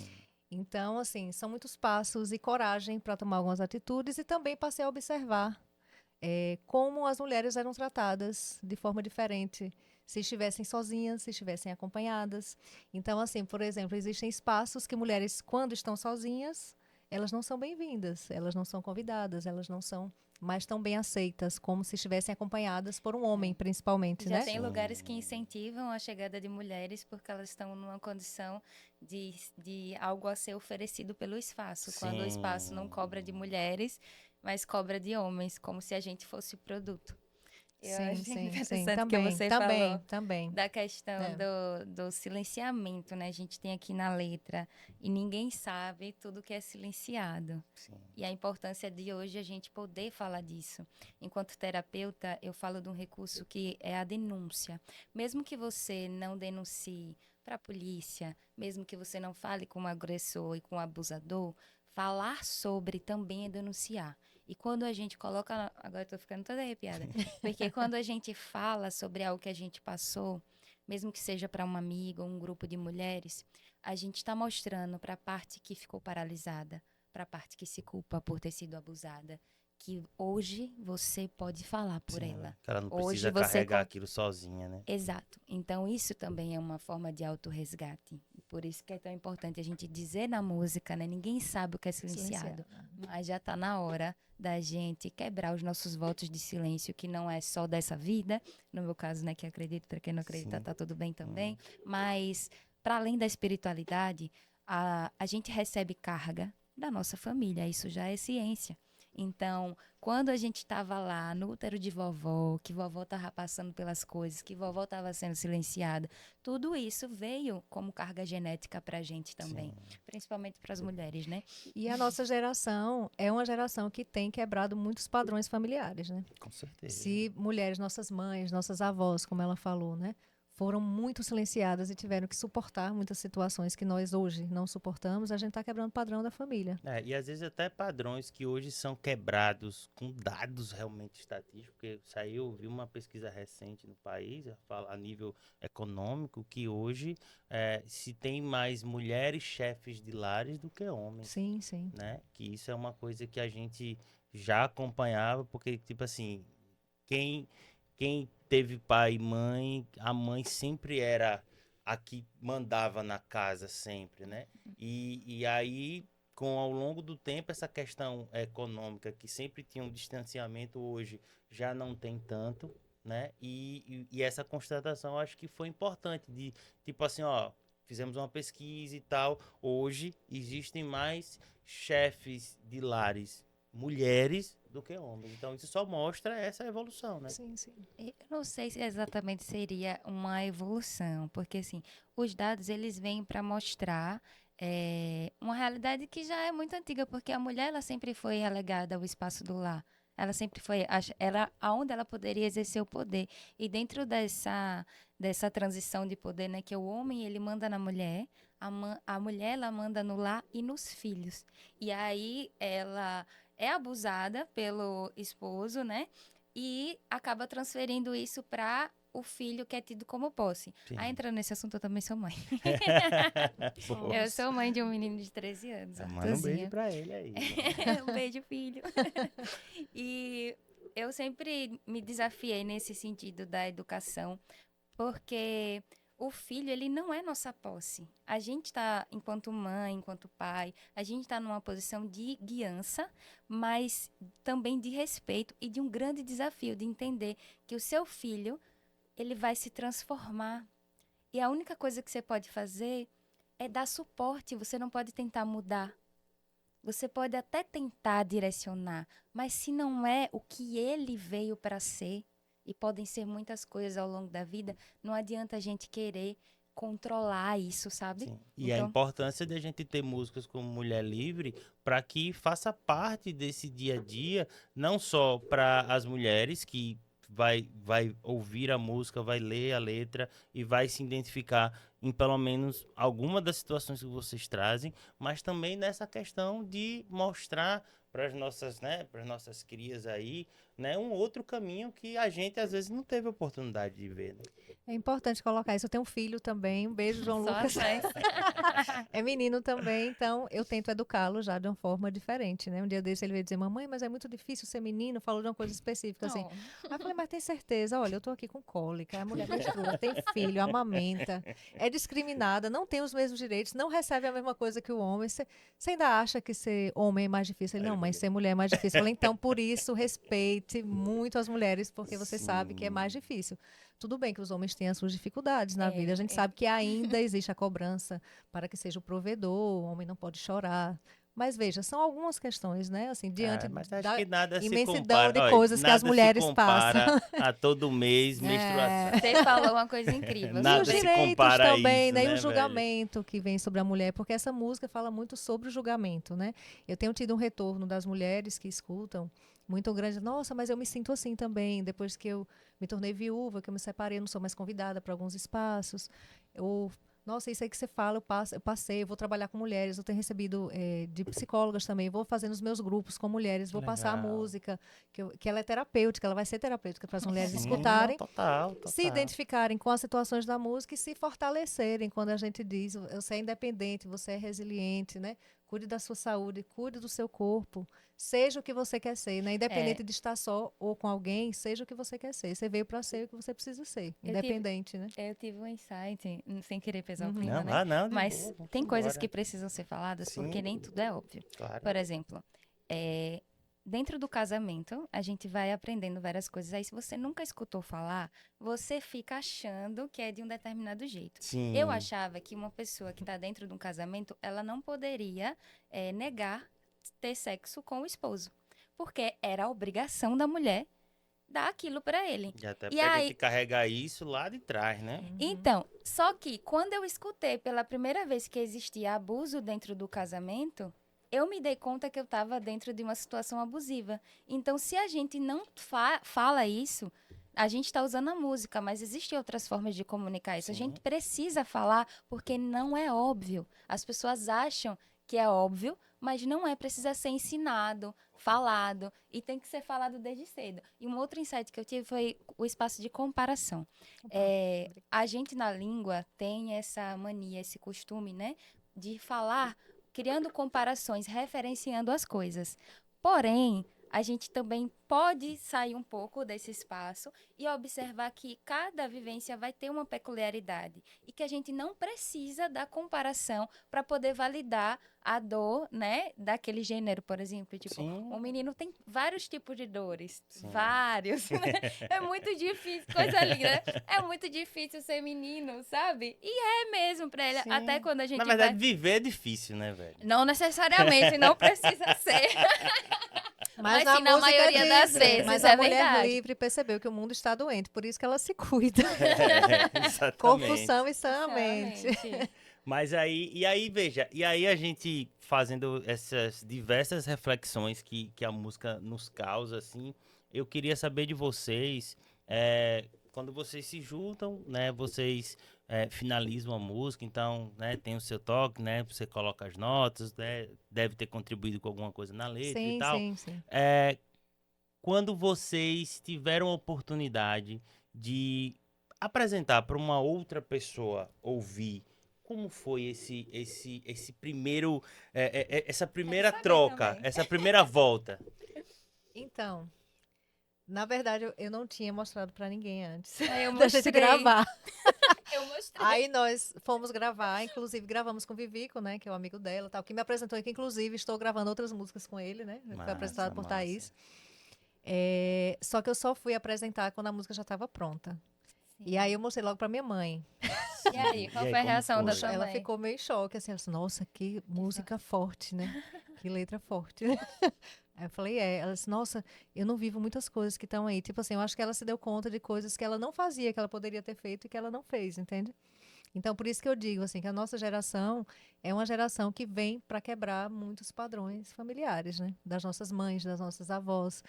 [SPEAKER 2] Então, assim, são muitos passos e coragem para tomar algumas atitudes e também passei a observar como as mulheres eram tratadas de forma diferente, se estivessem sozinhas, se estivessem acompanhadas. Então, assim, por exemplo, existem espaços que mulheres, quando estão sozinhas, elas não são bem-vindas, elas não são convidadas, elas não são mais tão bem aceitas, como se estivessem acompanhadas por um homem, principalmente,
[SPEAKER 3] Já
[SPEAKER 2] né?
[SPEAKER 3] tem lugares que incentivam a chegada de mulheres porque elas estão numa condição de algo a ser oferecido pelo espaço. Quando o espaço não cobra de mulheres, mas cobra de homens, como se a gente fosse o produto. Eu
[SPEAKER 2] Sim,
[SPEAKER 3] achei
[SPEAKER 2] sim, sim.
[SPEAKER 3] interessante
[SPEAKER 2] Também,
[SPEAKER 3] que você
[SPEAKER 2] também,
[SPEAKER 3] falou
[SPEAKER 2] também.
[SPEAKER 3] da questão
[SPEAKER 2] É.
[SPEAKER 3] do silenciamento, né? A gente tem aqui na letra e ninguém sabe tudo que é silenciado.
[SPEAKER 1] Sim.
[SPEAKER 3] E a importância de hoje a gente poder falar disso. Enquanto terapeuta, eu falo de um recurso que é a denúncia. Mesmo que você não denuncie para a polícia, mesmo que você não fale com o agressor e com o abusador, falar sobre também é denunciar. E quando a gente coloca... Agora eu tô ficando toda arrepiada. Porque quando a gente fala sobre algo que a gente passou, mesmo que seja para uma amiga ou um grupo de mulheres, a gente está mostrando para a parte que ficou paralisada, para a parte que se culpa por ter sido abusada, que hoje você pode falar por
[SPEAKER 1] Sim,
[SPEAKER 3] ela.
[SPEAKER 1] que ela não
[SPEAKER 3] Hoje
[SPEAKER 1] precisa
[SPEAKER 3] você
[SPEAKER 1] carregar aquilo sozinha, né?
[SPEAKER 3] Exato. Então, isso também é uma forma de autorresgate. Por isso que é tão importante a gente dizer na música, né? Ninguém sabe o que é silenciado. Mas já está na hora da gente quebrar os nossos votos de silêncio, que não é só dessa vida. No meu caso, né? Que acredito, para quem não acredita,
[SPEAKER 1] Sim.
[SPEAKER 3] tá tudo bem também. Mas, para além da espiritualidade, a gente recebe carga da nossa família. Isso já é ciência. Então, quando a gente estava lá no útero de vovó, que vovó estava passando pelas coisas, que vovó estava sendo silenciada, tudo isso veio como carga genética para a gente também,
[SPEAKER 1] Sim.
[SPEAKER 3] principalmente para as mulheres, né?
[SPEAKER 2] E a nossa geração é uma geração que tem quebrado muitos padrões familiares, né?
[SPEAKER 1] Com certeza.
[SPEAKER 2] Se mulheres, nossas mães, nossas avós, como ela falou, né, foram muito silenciadas e tiveram que suportar muitas situações que nós hoje não suportamos, a gente está quebrando o padrão da família.
[SPEAKER 1] E às vezes até padrões que hoje são quebrados com dados realmente estatísticos, porque saiu, vi uma pesquisa recente no país, a nível econômico, que hoje se tem mais mulheres chefes de lares do que homens,
[SPEAKER 2] Sim, sim.
[SPEAKER 1] né? Que isso é uma coisa que a gente já acompanhava, porque, tipo assim, quem, quem teve pai e mãe, a mãe sempre era a que mandava na casa sempre, né? E aí, ao longo do tempo, essa questão econômica, que sempre tinha um distanciamento, hoje já não tem tanto, né? E essa constatação eu acho que foi importante, de tipo assim, ó, fizemos uma pesquisa e tal, hoje existem mais chefes de lares mulheres do que homens. Então isso só mostra essa evolução, né?
[SPEAKER 2] Sim, sim.
[SPEAKER 3] Eu não sei se exatamente seria uma evolução, porque assim, os dados eles vêm para mostrar uma realidade que já é muito antiga, porque a mulher ela sempre foi relegada ao espaço do lar. Ela sempre foi ela aonde ela poderia exercer o poder. E dentro dessa transição de poder, né, que o homem ele manda na mulher, a mulher ela manda no lar e nos filhos. E aí ela é abusada pelo esposo, né? E acaba transferindo isso para o filho que é tido como posse.
[SPEAKER 1] Sim.
[SPEAKER 3] Aí, entrando nesse assunto, eu também sou mãe.
[SPEAKER 1] Boa.
[SPEAKER 3] Eu sou mãe de um menino de 13 anos,
[SPEAKER 1] Manda um
[SPEAKER 3] Arthurzinho.
[SPEAKER 1] beijo pra ele aí.
[SPEAKER 3] Um beijo, filho. E eu sempre me desafiei nesse sentido da educação, porque o filho, ele não é nossa posse. A gente está, enquanto mãe, enquanto pai, a gente está numa posição de guiança, mas também de respeito e de um grande desafio de entender que o seu filho, ele vai se transformar. E a única coisa que você pode fazer é dar suporte, você não pode tentar mudar. Você pode até tentar direcionar, mas se não é o que ele veio para ser, e podem ser muitas coisas ao longo da vida, não adianta a gente querer controlar isso, sabe?
[SPEAKER 1] Sim. E a
[SPEAKER 3] Então,
[SPEAKER 1] importância de a gente ter músicas como Mulher Livre para que faça parte desse dia a dia, não só para as mulheres que vai ouvir a música, vai ler a letra e vai se identificar em pelo menos alguma das situações que vocês trazem, mas também nessa questão de mostrar para as nossas, né, para as nossas crias aí, né, um outro caminho que a gente às vezes não teve oportunidade de ver, né?
[SPEAKER 2] É importante colocar isso. Eu tenho um filho também. Um beijo, João
[SPEAKER 3] só
[SPEAKER 2] Lucas.
[SPEAKER 3] assim.
[SPEAKER 2] É menino também, então eu tento educá-lo já de uma forma diferente, né? Um dia desse ele veio dizer, mamãe, mas é muito difícil ser menino, falou de uma coisa específica, assim.
[SPEAKER 3] Não.
[SPEAKER 2] Aí eu falei, mas tem certeza? Olha, eu tô aqui com cólica, a mulher menstrua, tem filho, amamenta, é discriminada, não tem os mesmos direitos, não recebe a mesma coisa que o homem. Você ainda acha que ser homem é mais difícil? Ele, não, mas ser mulher é mais difícil. Eu falei, então, por isso, respeite muito as mulheres, porque você sabe que é mais difícil. Tudo bem que os homens têm as suas dificuldades na vida. A gente sabe que ainda existe a cobrança para que seja o provedor, o homem não pode chorar. Mas veja, são algumas questões, né? Assim, diante
[SPEAKER 1] Mas acho
[SPEAKER 2] da
[SPEAKER 1] que nada se
[SPEAKER 2] imensidão
[SPEAKER 1] compara,
[SPEAKER 2] de
[SPEAKER 1] olha,
[SPEAKER 2] coisas que as
[SPEAKER 1] nada se
[SPEAKER 2] mulheres passam.
[SPEAKER 1] compara a todo mês menstruação.
[SPEAKER 3] Você falou uma coisa incrível.
[SPEAKER 2] E
[SPEAKER 1] Nada
[SPEAKER 2] os
[SPEAKER 1] se
[SPEAKER 2] direitos
[SPEAKER 1] compara a
[SPEAKER 2] também,
[SPEAKER 1] isso,
[SPEAKER 2] né? E
[SPEAKER 1] né,
[SPEAKER 2] o
[SPEAKER 1] velho?
[SPEAKER 2] julgamento que vem sobre a mulher, porque essa música fala muito sobre o julgamento, né? Eu tenho tido um retorno das mulheres que escutam muito grande. Nossa, mas eu me sinto assim também, depois que eu me tornei viúva, que eu me separei, eu não sou mais convidada para alguns espaços. Nossa, isso aí que você fala, eu passei, eu vou trabalhar com mulheres, eu tenho recebido de psicólogas também, vou fazendo os meus grupos com mulheres, vou passar a
[SPEAKER 1] Legal.
[SPEAKER 2] música, que ela é terapêutica, ela vai ser terapêutica para as mulheres
[SPEAKER 1] Sim,
[SPEAKER 2] escutarem,
[SPEAKER 1] não, total.
[SPEAKER 2] se identificarem com as situações da música e se fortalecerem quando a gente diz, você é independente, você é resiliente, né? Cuide da sua saúde, cuide do seu corpo, seja o que você quer ser, né? Independente de estar só ou com alguém, seja o que você quer ser. Você veio para ser o que você precisa ser, independente, né?
[SPEAKER 3] Eu tive um insight, sem querer pesar o
[SPEAKER 2] Uhum.
[SPEAKER 3] clima,
[SPEAKER 1] Não,
[SPEAKER 3] né?
[SPEAKER 1] não, de
[SPEAKER 3] Mas
[SPEAKER 1] boa, vamos
[SPEAKER 3] tem coisas
[SPEAKER 1] embora.
[SPEAKER 3] que precisam ser faladas, porque
[SPEAKER 1] Sim.
[SPEAKER 3] nem tudo é óbvio.
[SPEAKER 1] Claro.
[SPEAKER 3] Por exemplo, dentro do casamento, a gente vai aprendendo várias coisas. Aí, se você nunca escutou falar, você fica achando que é de um determinado jeito.
[SPEAKER 1] Sim.
[SPEAKER 3] Eu achava que uma pessoa que está dentro de um casamento, ela não poderia negar ter sexo com o esposo. porque era a obrigação da mulher dar aquilo para ele.
[SPEAKER 1] E até
[SPEAKER 3] E
[SPEAKER 1] pra
[SPEAKER 3] aí-
[SPEAKER 1] gente carregar isso lá de trás, né?
[SPEAKER 3] Então, só que quando eu escutei pela primeira vez que existia abuso dentro do casamento, eu me dei conta que eu estava dentro de uma situação abusiva. Então, se a gente não fala isso, a gente está usando a música, mas existem outras formas de comunicar isso. A
[SPEAKER 1] Sim.
[SPEAKER 3] gente precisa falar porque não é óbvio. As pessoas acham que é óbvio, mas não é. Precisa ser ensinado, falado, e tem que ser falado desde cedo. E um outro insight que eu tive foi o espaço de comparação. A gente na língua tem essa mania, esse costume, né, de falar criando comparações, referenciando as coisas. Porém, a gente também pode sair um pouco desse espaço e observar que cada vivência vai ter uma peculiaridade e que a gente não precisa da comparação para poder validar a dor, né, daquele gênero, por exemplo. Tipo,
[SPEAKER 1] Sim.
[SPEAKER 3] um menino tem vários tipos de dores,
[SPEAKER 1] Sim.
[SPEAKER 3] vários, né? É muito difícil, coisa linda, né? É muito difícil ser menino, sabe? E é mesmo para ele,
[SPEAKER 2] Sim.
[SPEAKER 3] até quando a gente
[SPEAKER 1] Na verdade, viver é difícil, né, velho?
[SPEAKER 3] Não necessariamente, não precisa ser. Mas sim, na maioria das vezes,
[SPEAKER 2] Mas
[SPEAKER 3] é
[SPEAKER 2] a mulher
[SPEAKER 3] verdade.
[SPEAKER 2] livre percebeu que o mundo está doente, por isso que ela se cuida.
[SPEAKER 1] Exatamente.
[SPEAKER 2] Corpo são e sã a mente.
[SPEAKER 3] Realmente.
[SPEAKER 1] Mas aí, veja, e aí a gente fazendo essas diversas reflexões que a música nos causa, assim, eu queria saber de vocês, quando vocês se juntam, né, vocês finalizam a música, então, né, tem o seu toque, né, você coloca as notas, né, deve ter contribuído com alguma coisa na letra e
[SPEAKER 2] Sim,
[SPEAKER 1] tal.
[SPEAKER 2] sim, sim.
[SPEAKER 1] Quando vocês tiveram a oportunidade de apresentar para uma outra pessoa ouvir, como foi esse primeiro, essa primeira
[SPEAKER 3] saber
[SPEAKER 1] troca,
[SPEAKER 3] também.
[SPEAKER 1] essa primeira volta?
[SPEAKER 2] Então, na verdade, eu não tinha mostrado pra ninguém antes
[SPEAKER 3] Aí eu
[SPEAKER 2] da gente
[SPEAKER 3] mostrei.
[SPEAKER 2] gravar.
[SPEAKER 3] Eu mostrei.
[SPEAKER 2] Aí nós fomos gravar, inclusive gravamos com o Vivico, né, que é o amigo dela, tal, que me apresentou aqui, inclusive estou gravando outras músicas com ele, né? Foi apresentado por
[SPEAKER 1] Massa.
[SPEAKER 2] Thaís. Só que eu só fui apresentar quando a música já estava pronta. E aí eu mostrei logo pra minha mãe.
[SPEAKER 3] E aí, qual
[SPEAKER 1] E aí,
[SPEAKER 3] foi a
[SPEAKER 1] como
[SPEAKER 3] reação da
[SPEAKER 1] foi?
[SPEAKER 3] sua
[SPEAKER 2] Ela
[SPEAKER 3] mãe?
[SPEAKER 2] ficou meio em choque, assim, ela disse, nossa, que música forte, né? Que letra forte. Aí eu falei, ela disse, nossa, eu não vivo muitas coisas que estão aí. Tipo assim, eu acho que ela se deu conta de coisas que ela não fazia, que ela poderia ter feito e que ela não fez, entende? Então, por isso que eu digo, assim, que a nossa geração é uma geração que vem para quebrar muitos padrões familiares, né? Das nossas mães, das nossas avós.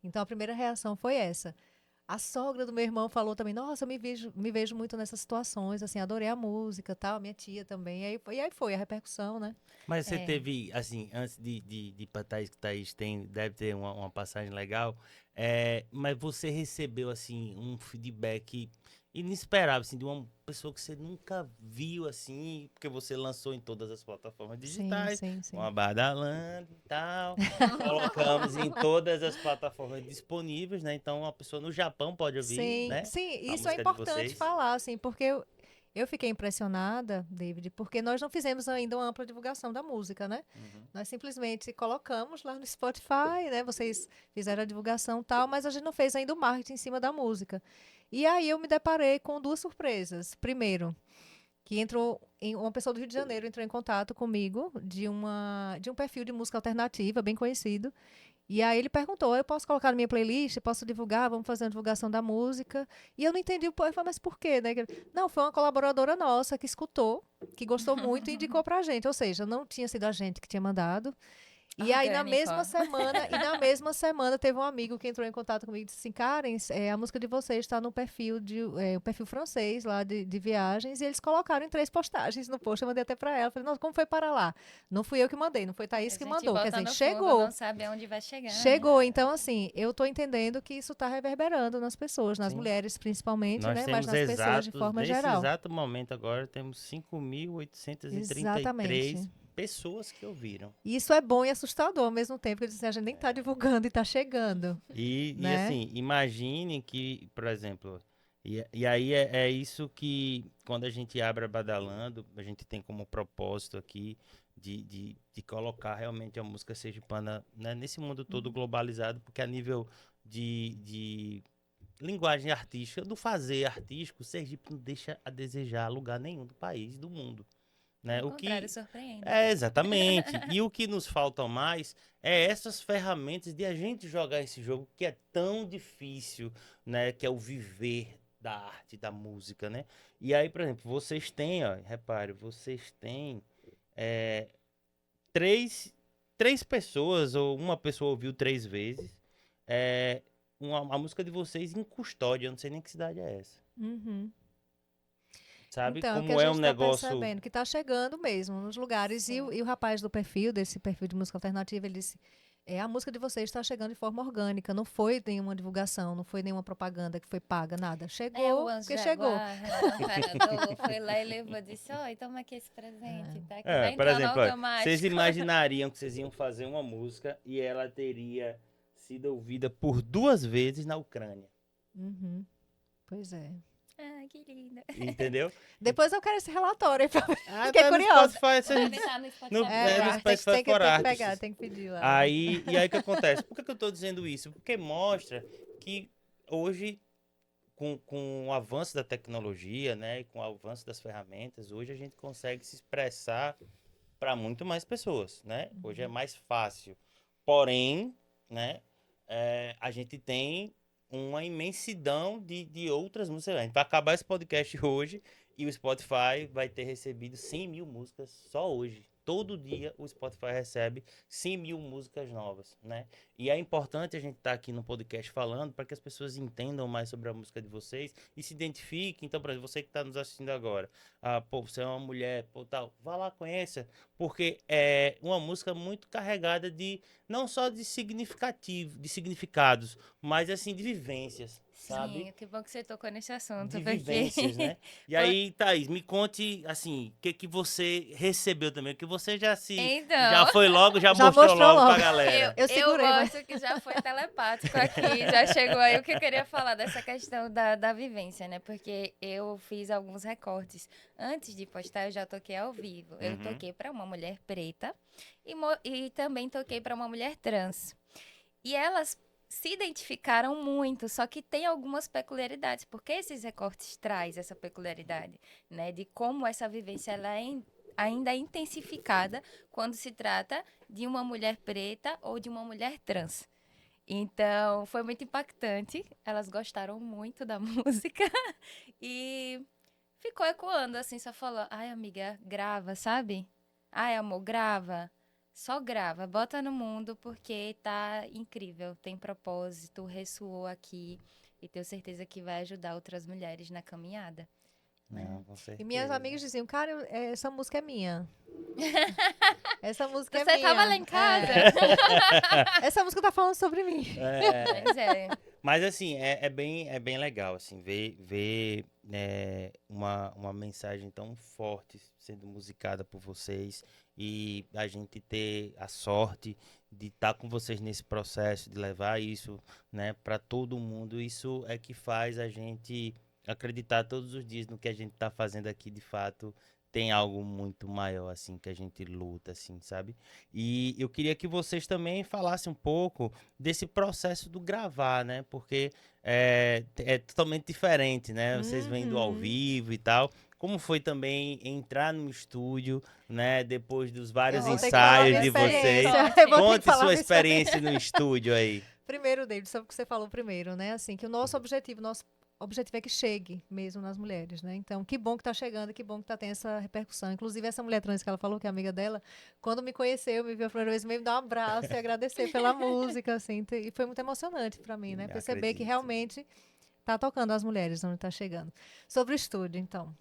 [SPEAKER 2] Então, a primeira reação foi essa. A sogra do meu irmão falou também, nossa, eu me vejo muito nessas situações, assim, adorei a música, tal, minha tia também. E aí foi a repercussão, né?
[SPEAKER 1] Mas você
[SPEAKER 3] É.
[SPEAKER 1] teve, assim, antes de pra Thaís, que Thaís deve ter uma passagem legal, mas você recebeu, assim, um feedback inesperável, assim, de uma pessoa que você nunca viu, assim, porque você lançou em todas as plataformas
[SPEAKER 2] Sim,
[SPEAKER 1] digitais,
[SPEAKER 2] sim, sim.
[SPEAKER 1] uma badalando e tal, colocamos em todas as plataformas disponíveis, né? Então, uma pessoa no Japão pode ouvir,
[SPEAKER 2] Sim,
[SPEAKER 1] né?
[SPEAKER 2] sim,
[SPEAKER 1] A
[SPEAKER 2] isso é
[SPEAKER 1] música de
[SPEAKER 2] importante
[SPEAKER 1] vocês.
[SPEAKER 2] falar, assim, porque eu fiquei impressionada, David, porque nós não fizemos ainda uma ampla divulgação da música, né?
[SPEAKER 1] Uhum.
[SPEAKER 2] Nós simplesmente colocamos lá no Spotify, né? Vocês fizeram a divulgação e tal, mas a gente não fez ainda o marketing em cima da música. E aí eu me deparei com duas surpresas. Primeiro, que uma pessoa do Rio de Janeiro entrou em contato comigo de um perfil de música alternativa bem conhecido. E aí ele perguntou, eu posso colocar na minha playlist, posso divulgar, vamos fazer uma divulgação da música. E eu não entendi o porquê, eu falei, mas por quê, né? Não, foi uma colaboradora nossa que escutou, que gostou muito e indicou pra gente. Ou seja, não tinha sido a gente que tinha mandado. E aí, na
[SPEAKER 3] Orgânico.
[SPEAKER 2] mesma semana, teve um amigo que entrou em contato comigo e disse assim, Karen, a música de vocês está no perfil o perfil francês lá de viagens, e eles colocaram em 3 postagens no post, eu mandei até para ela, falei, nossa, como foi para lá? Não fui eu que mandei, não foi Thaís
[SPEAKER 3] A
[SPEAKER 2] que
[SPEAKER 3] gente
[SPEAKER 2] mandou, quer
[SPEAKER 3] bota
[SPEAKER 2] dizer,
[SPEAKER 3] no
[SPEAKER 2] chegou.
[SPEAKER 3] fundo, não sabe aonde vai chegar. né?
[SPEAKER 2] Chegou, então assim, eu tô entendendo que isso tá reverberando nas pessoas, nas
[SPEAKER 1] Sim.
[SPEAKER 2] mulheres principalmente,
[SPEAKER 1] Nós
[SPEAKER 2] né, mas
[SPEAKER 1] temos
[SPEAKER 2] nas pessoas de
[SPEAKER 1] exatos,
[SPEAKER 2] forma
[SPEAKER 1] nesse
[SPEAKER 2] geral.
[SPEAKER 1] exato momento agora, temos 5.833
[SPEAKER 2] Exatamente.
[SPEAKER 1] pessoas que ouviram.
[SPEAKER 2] E isso é bom e assustador ao mesmo tempo, porque assim, a gente nem tá divulgando e tá chegando,
[SPEAKER 1] E
[SPEAKER 2] né?
[SPEAKER 1] assim, imagine que, por exemplo, e aí é isso que, quando a gente abre a Badalando, a gente tem como propósito aqui de colocar realmente a música sergipana, né, nesse mundo todo globalizado, porque a nível de linguagem artística, do fazer artístico, o Sergipe não deixa a desejar lugar nenhum do país, do mundo. né?
[SPEAKER 3] Ao
[SPEAKER 1] O que
[SPEAKER 3] contrário, surpreende.
[SPEAKER 1] exatamente. E o que nos falta mais é essas ferramentas de a gente jogar esse jogo que é tão difícil, né? Que é o viver da arte, da música, né? E aí, por exemplo, vocês têm, ó, repare, vocês têm é, três, três pessoas, ou uma pessoa ouviu 3 vezes, é, a música de vocês em custódia. Eu não sei nem que cidade é essa.
[SPEAKER 2] Uhum.
[SPEAKER 1] Sabe?
[SPEAKER 2] Então, o que a
[SPEAKER 1] Como é
[SPEAKER 2] gente
[SPEAKER 1] um
[SPEAKER 2] está
[SPEAKER 1] negócio.
[SPEAKER 2] percebendo, que está chegando mesmo nos lugares.
[SPEAKER 3] Sim.
[SPEAKER 2] E o rapaz do perfil, desse perfil de música alternativa, ele disse, a música de vocês está chegando de forma orgânica, não foi nenhuma divulgação, não foi nenhuma propaganda que foi paga, nada.
[SPEAKER 3] É,
[SPEAKER 2] Chegou,
[SPEAKER 3] o Anjo
[SPEAKER 2] porque chegou.
[SPEAKER 3] Jaguar, Amparador, foi lá e levou, disse, ó, toma aqui esse presente, tá? Que vai
[SPEAKER 1] Por
[SPEAKER 3] entrar no
[SPEAKER 1] exemplo, olha,
[SPEAKER 3] automático.
[SPEAKER 1] vocês imaginariam que vocês iam fazer uma música e ela teria sido ouvida por 2 vezes na Ucrânia.
[SPEAKER 2] Uhum. Pois é.
[SPEAKER 3] Ah, que linda.
[SPEAKER 1] Entendeu?
[SPEAKER 2] Depois eu quero esse relatório aí pra ver. Fiquei
[SPEAKER 1] Tá no
[SPEAKER 2] curiosa.
[SPEAKER 1] Spotify, vocês-
[SPEAKER 3] Pode deixar no Spotify.
[SPEAKER 1] No-
[SPEAKER 3] for
[SPEAKER 1] é, no
[SPEAKER 3] Artists.
[SPEAKER 1] Spotify
[SPEAKER 2] tem que
[SPEAKER 1] for Artists.
[SPEAKER 2] pegar, tem que pedir lá.
[SPEAKER 1] Aí, e aí o que acontece? Por que eu tô dizendo isso? Porque mostra que hoje, com o avanço da tecnologia, né, e com o avanço das ferramentas, hoje a gente consegue se expressar para muito mais pessoas, né? Hoje é mais fácil. Porém, né, a gente tem uma imensidão de outras músicas. A gente vai acabar esse podcast hoje e o Spotify vai ter recebido 100 mil músicas só hoje. Todo dia o Spotify recebe 100 mil músicas novas, né? E é importante a gente estar aqui no podcast falando para que as pessoas entendam mais sobre a música de vocês e se identifiquem. Então, por exemplo, você que está nos assistindo agora, pô, você é uma mulher, pô, tal, vá lá, conheça, porque é uma música muito carregada de, não só de significados, mas assim, de vivências, sabe?
[SPEAKER 3] Sim, que bom que você tocou nesse assunto,
[SPEAKER 1] De
[SPEAKER 3] porque...
[SPEAKER 1] vivências, né? E aí, Thaís, me conte, assim, o que você recebeu também, que você já
[SPEAKER 3] Então,
[SPEAKER 1] já foi logo, já
[SPEAKER 2] Já
[SPEAKER 1] mostrou
[SPEAKER 2] mostrou
[SPEAKER 1] logo pra
[SPEAKER 2] logo.
[SPEAKER 1] galera.
[SPEAKER 2] Eu segurei, mas-
[SPEAKER 3] gosto que já foi telepático aqui, já chegou aí o que eu queria falar dessa questão da vivência, né? Porque eu fiz alguns recortes. Antes de postar, eu já toquei ao vivo. Eu
[SPEAKER 1] Uhum.
[SPEAKER 3] toquei para uma mulher preta e também toquei para uma mulher trans. E elas se identificaram muito, só que tem algumas peculiaridades, porque esses recortes traz essa peculiaridade, né? De como essa vivência ela ainda é intensificada quando se trata de uma mulher preta ou de uma mulher trans. Então, foi muito impactante. Elas gostaram muito da música e ficou ecoando, assim, só falou, ai, amiga, grava, sabe? Ai, amor, grava. Só grava, bota no mundo porque tá incrível, tem propósito, ressoou aqui e tenho certeza que vai ajudar outras mulheres na caminhada.
[SPEAKER 1] Não, com
[SPEAKER 2] E minhas
[SPEAKER 1] certeza.
[SPEAKER 2] amigas diziam, cara, essa música é minha. Essa música
[SPEAKER 3] Você
[SPEAKER 2] é minha.
[SPEAKER 3] tava lá em casa?
[SPEAKER 2] Essa música tá falando sobre mim.
[SPEAKER 3] Pois é.
[SPEAKER 1] Mas assim, é bem legal, assim, ver né, uma mensagem tão forte sendo musicada por vocês e a gente ter a sorte de estar com vocês nesse processo, de levar isso, né, para todo mundo. Isso é que faz a gente acreditar todos os dias no que a gente está fazendo aqui, de fato, tem algo muito maior, assim, que a gente luta, assim, sabe? E eu queria que vocês também falassem um pouco desse processo do gravar, né? Porque é totalmente diferente, né? Vocês vêm do ao
[SPEAKER 2] Uhum.
[SPEAKER 1] vivo e tal. Como foi também entrar no estúdio, né? Depois dos vários
[SPEAKER 2] Eu vou ter que falar
[SPEAKER 1] ensaios
[SPEAKER 2] minha
[SPEAKER 1] de vocês.
[SPEAKER 2] experiência. Eu vou ter que
[SPEAKER 1] Conte
[SPEAKER 2] falar
[SPEAKER 1] sua
[SPEAKER 2] minha
[SPEAKER 1] experiência no estúdio aí.
[SPEAKER 2] Primeiro, David, sobre o que você falou primeiro, né? Assim, que o nosso objetivo é que chegue mesmo nas mulheres, né? Então, que bom que tá chegando, que bom que tá tendo essa repercussão. Inclusive, essa mulher trans que ela falou, que é amiga dela, quando me conheceu, me viu a primeira vez, me deu um abraço e agradecer pela música, assim. E foi muito emocionante para mim, né? Perceber que
[SPEAKER 1] Acredito.
[SPEAKER 2] realmente tá tocando as mulheres onde tá chegando. Sobre o estúdio, então.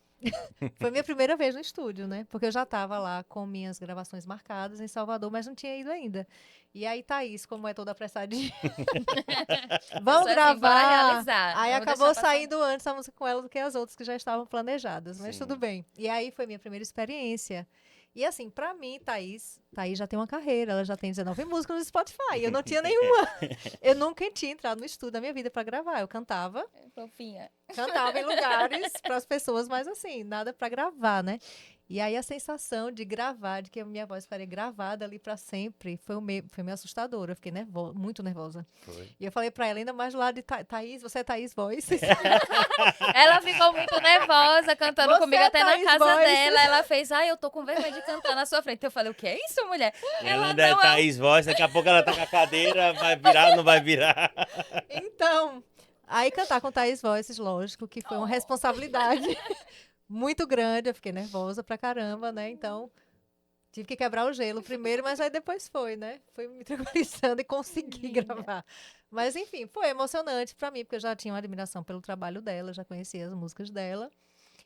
[SPEAKER 2] Foi minha primeira vez no estúdio, né? Porque eu já estava lá com minhas gravações marcadas em Salvador, mas não tinha ido ainda. E aí, Thaís, como é toda apressadinha, vamos
[SPEAKER 3] Só assim,
[SPEAKER 2] gravar.
[SPEAKER 3] bora realizar.
[SPEAKER 2] Aí
[SPEAKER 3] Vamos
[SPEAKER 2] acabou
[SPEAKER 3] deixar passar.
[SPEAKER 2] saindo antes a música com ela do que as outras que já estavam planejadas, mas
[SPEAKER 1] Sim.
[SPEAKER 2] tudo bem. E aí foi minha primeira experiência. E assim, pra mim, Thaís já tem uma carreira, ela já tem 19 músicas no Spotify. Eu não tinha nenhuma. Eu nunca tinha entrado no estúdio da minha vida pra gravar. Eu cantava
[SPEAKER 3] Fofinha.
[SPEAKER 2] em lugares para as pessoas, mas assim, nada para gravar, né? E aí a sensação de gravar, de que a minha voz ficaria gravada ali para sempre, foi meio assustadora. Eu fiquei muito nervosa.
[SPEAKER 1] Foi.
[SPEAKER 2] E eu falei para ela, ainda mais do lado de Thaís, você é Thaís Voice.
[SPEAKER 3] Ela ficou muito nervosa cantando
[SPEAKER 2] Você
[SPEAKER 3] comigo
[SPEAKER 2] é
[SPEAKER 3] até na
[SPEAKER 2] Thaís
[SPEAKER 3] casa
[SPEAKER 2] Voice.
[SPEAKER 3] dela. Ela fez, eu tô com vergonha de cantar na sua frente. Eu falei, o que é isso, mulher?
[SPEAKER 1] Ela ainda é Thaís Voz, daqui a pouco ela tá com a cadeira, vai virar ou não vai virar?
[SPEAKER 2] Então, aí cantar com Thaís Voices, lógico, que foi uma responsabilidade muito grande. Eu fiquei nervosa pra caramba, né? Então, tive que quebrar o gelo primeiro, mas aí depois foi, né? Fui me tranquilizando e consegui gravar. Mas, enfim, foi emocionante pra mim, porque eu já tinha uma admiração pelo trabalho dela, já conhecia as músicas dela.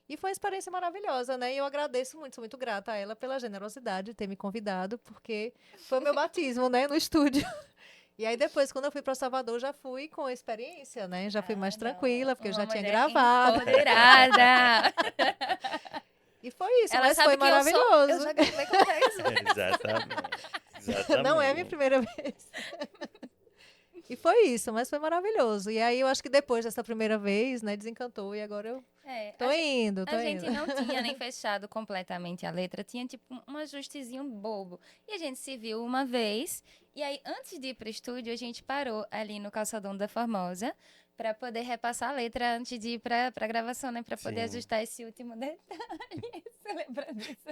[SPEAKER 2] E foi uma experiência maravilhosa, né? E eu agradeço muito, sou muito grata a ela pela generosidade de ter me convidado, porque foi o meu batismo, né? No estúdio. E aí depois, quando eu fui para Salvador, já fui com experiência, né? Já fui mais tranquila, porque eu já tinha gravado.
[SPEAKER 3] Empoderada.
[SPEAKER 2] E foi isso,
[SPEAKER 3] Ela
[SPEAKER 2] mas
[SPEAKER 3] sabe
[SPEAKER 2] foi
[SPEAKER 3] que eu sou-
[SPEAKER 2] maravilhoso.
[SPEAKER 3] Eu já gravei com Thaís.
[SPEAKER 1] Exatamente.
[SPEAKER 2] Não é a minha primeira vez. E foi isso, mas foi maravilhoso. E aí eu acho que depois dessa primeira vez, né, desencantou e agora eu tô indo.
[SPEAKER 3] A gente não tinha nem fechado completamente a letra, tinha tipo um ajustezinho bobo. E a gente se viu uma vez, e aí antes de ir pro estúdio, a gente parou ali no Calçadão da Formosa para poder repassar a letra antes de ir pra gravação, né? Para poder
[SPEAKER 1] Sim.
[SPEAKER 3] ajustar esse último detalhe. Você lembra disso?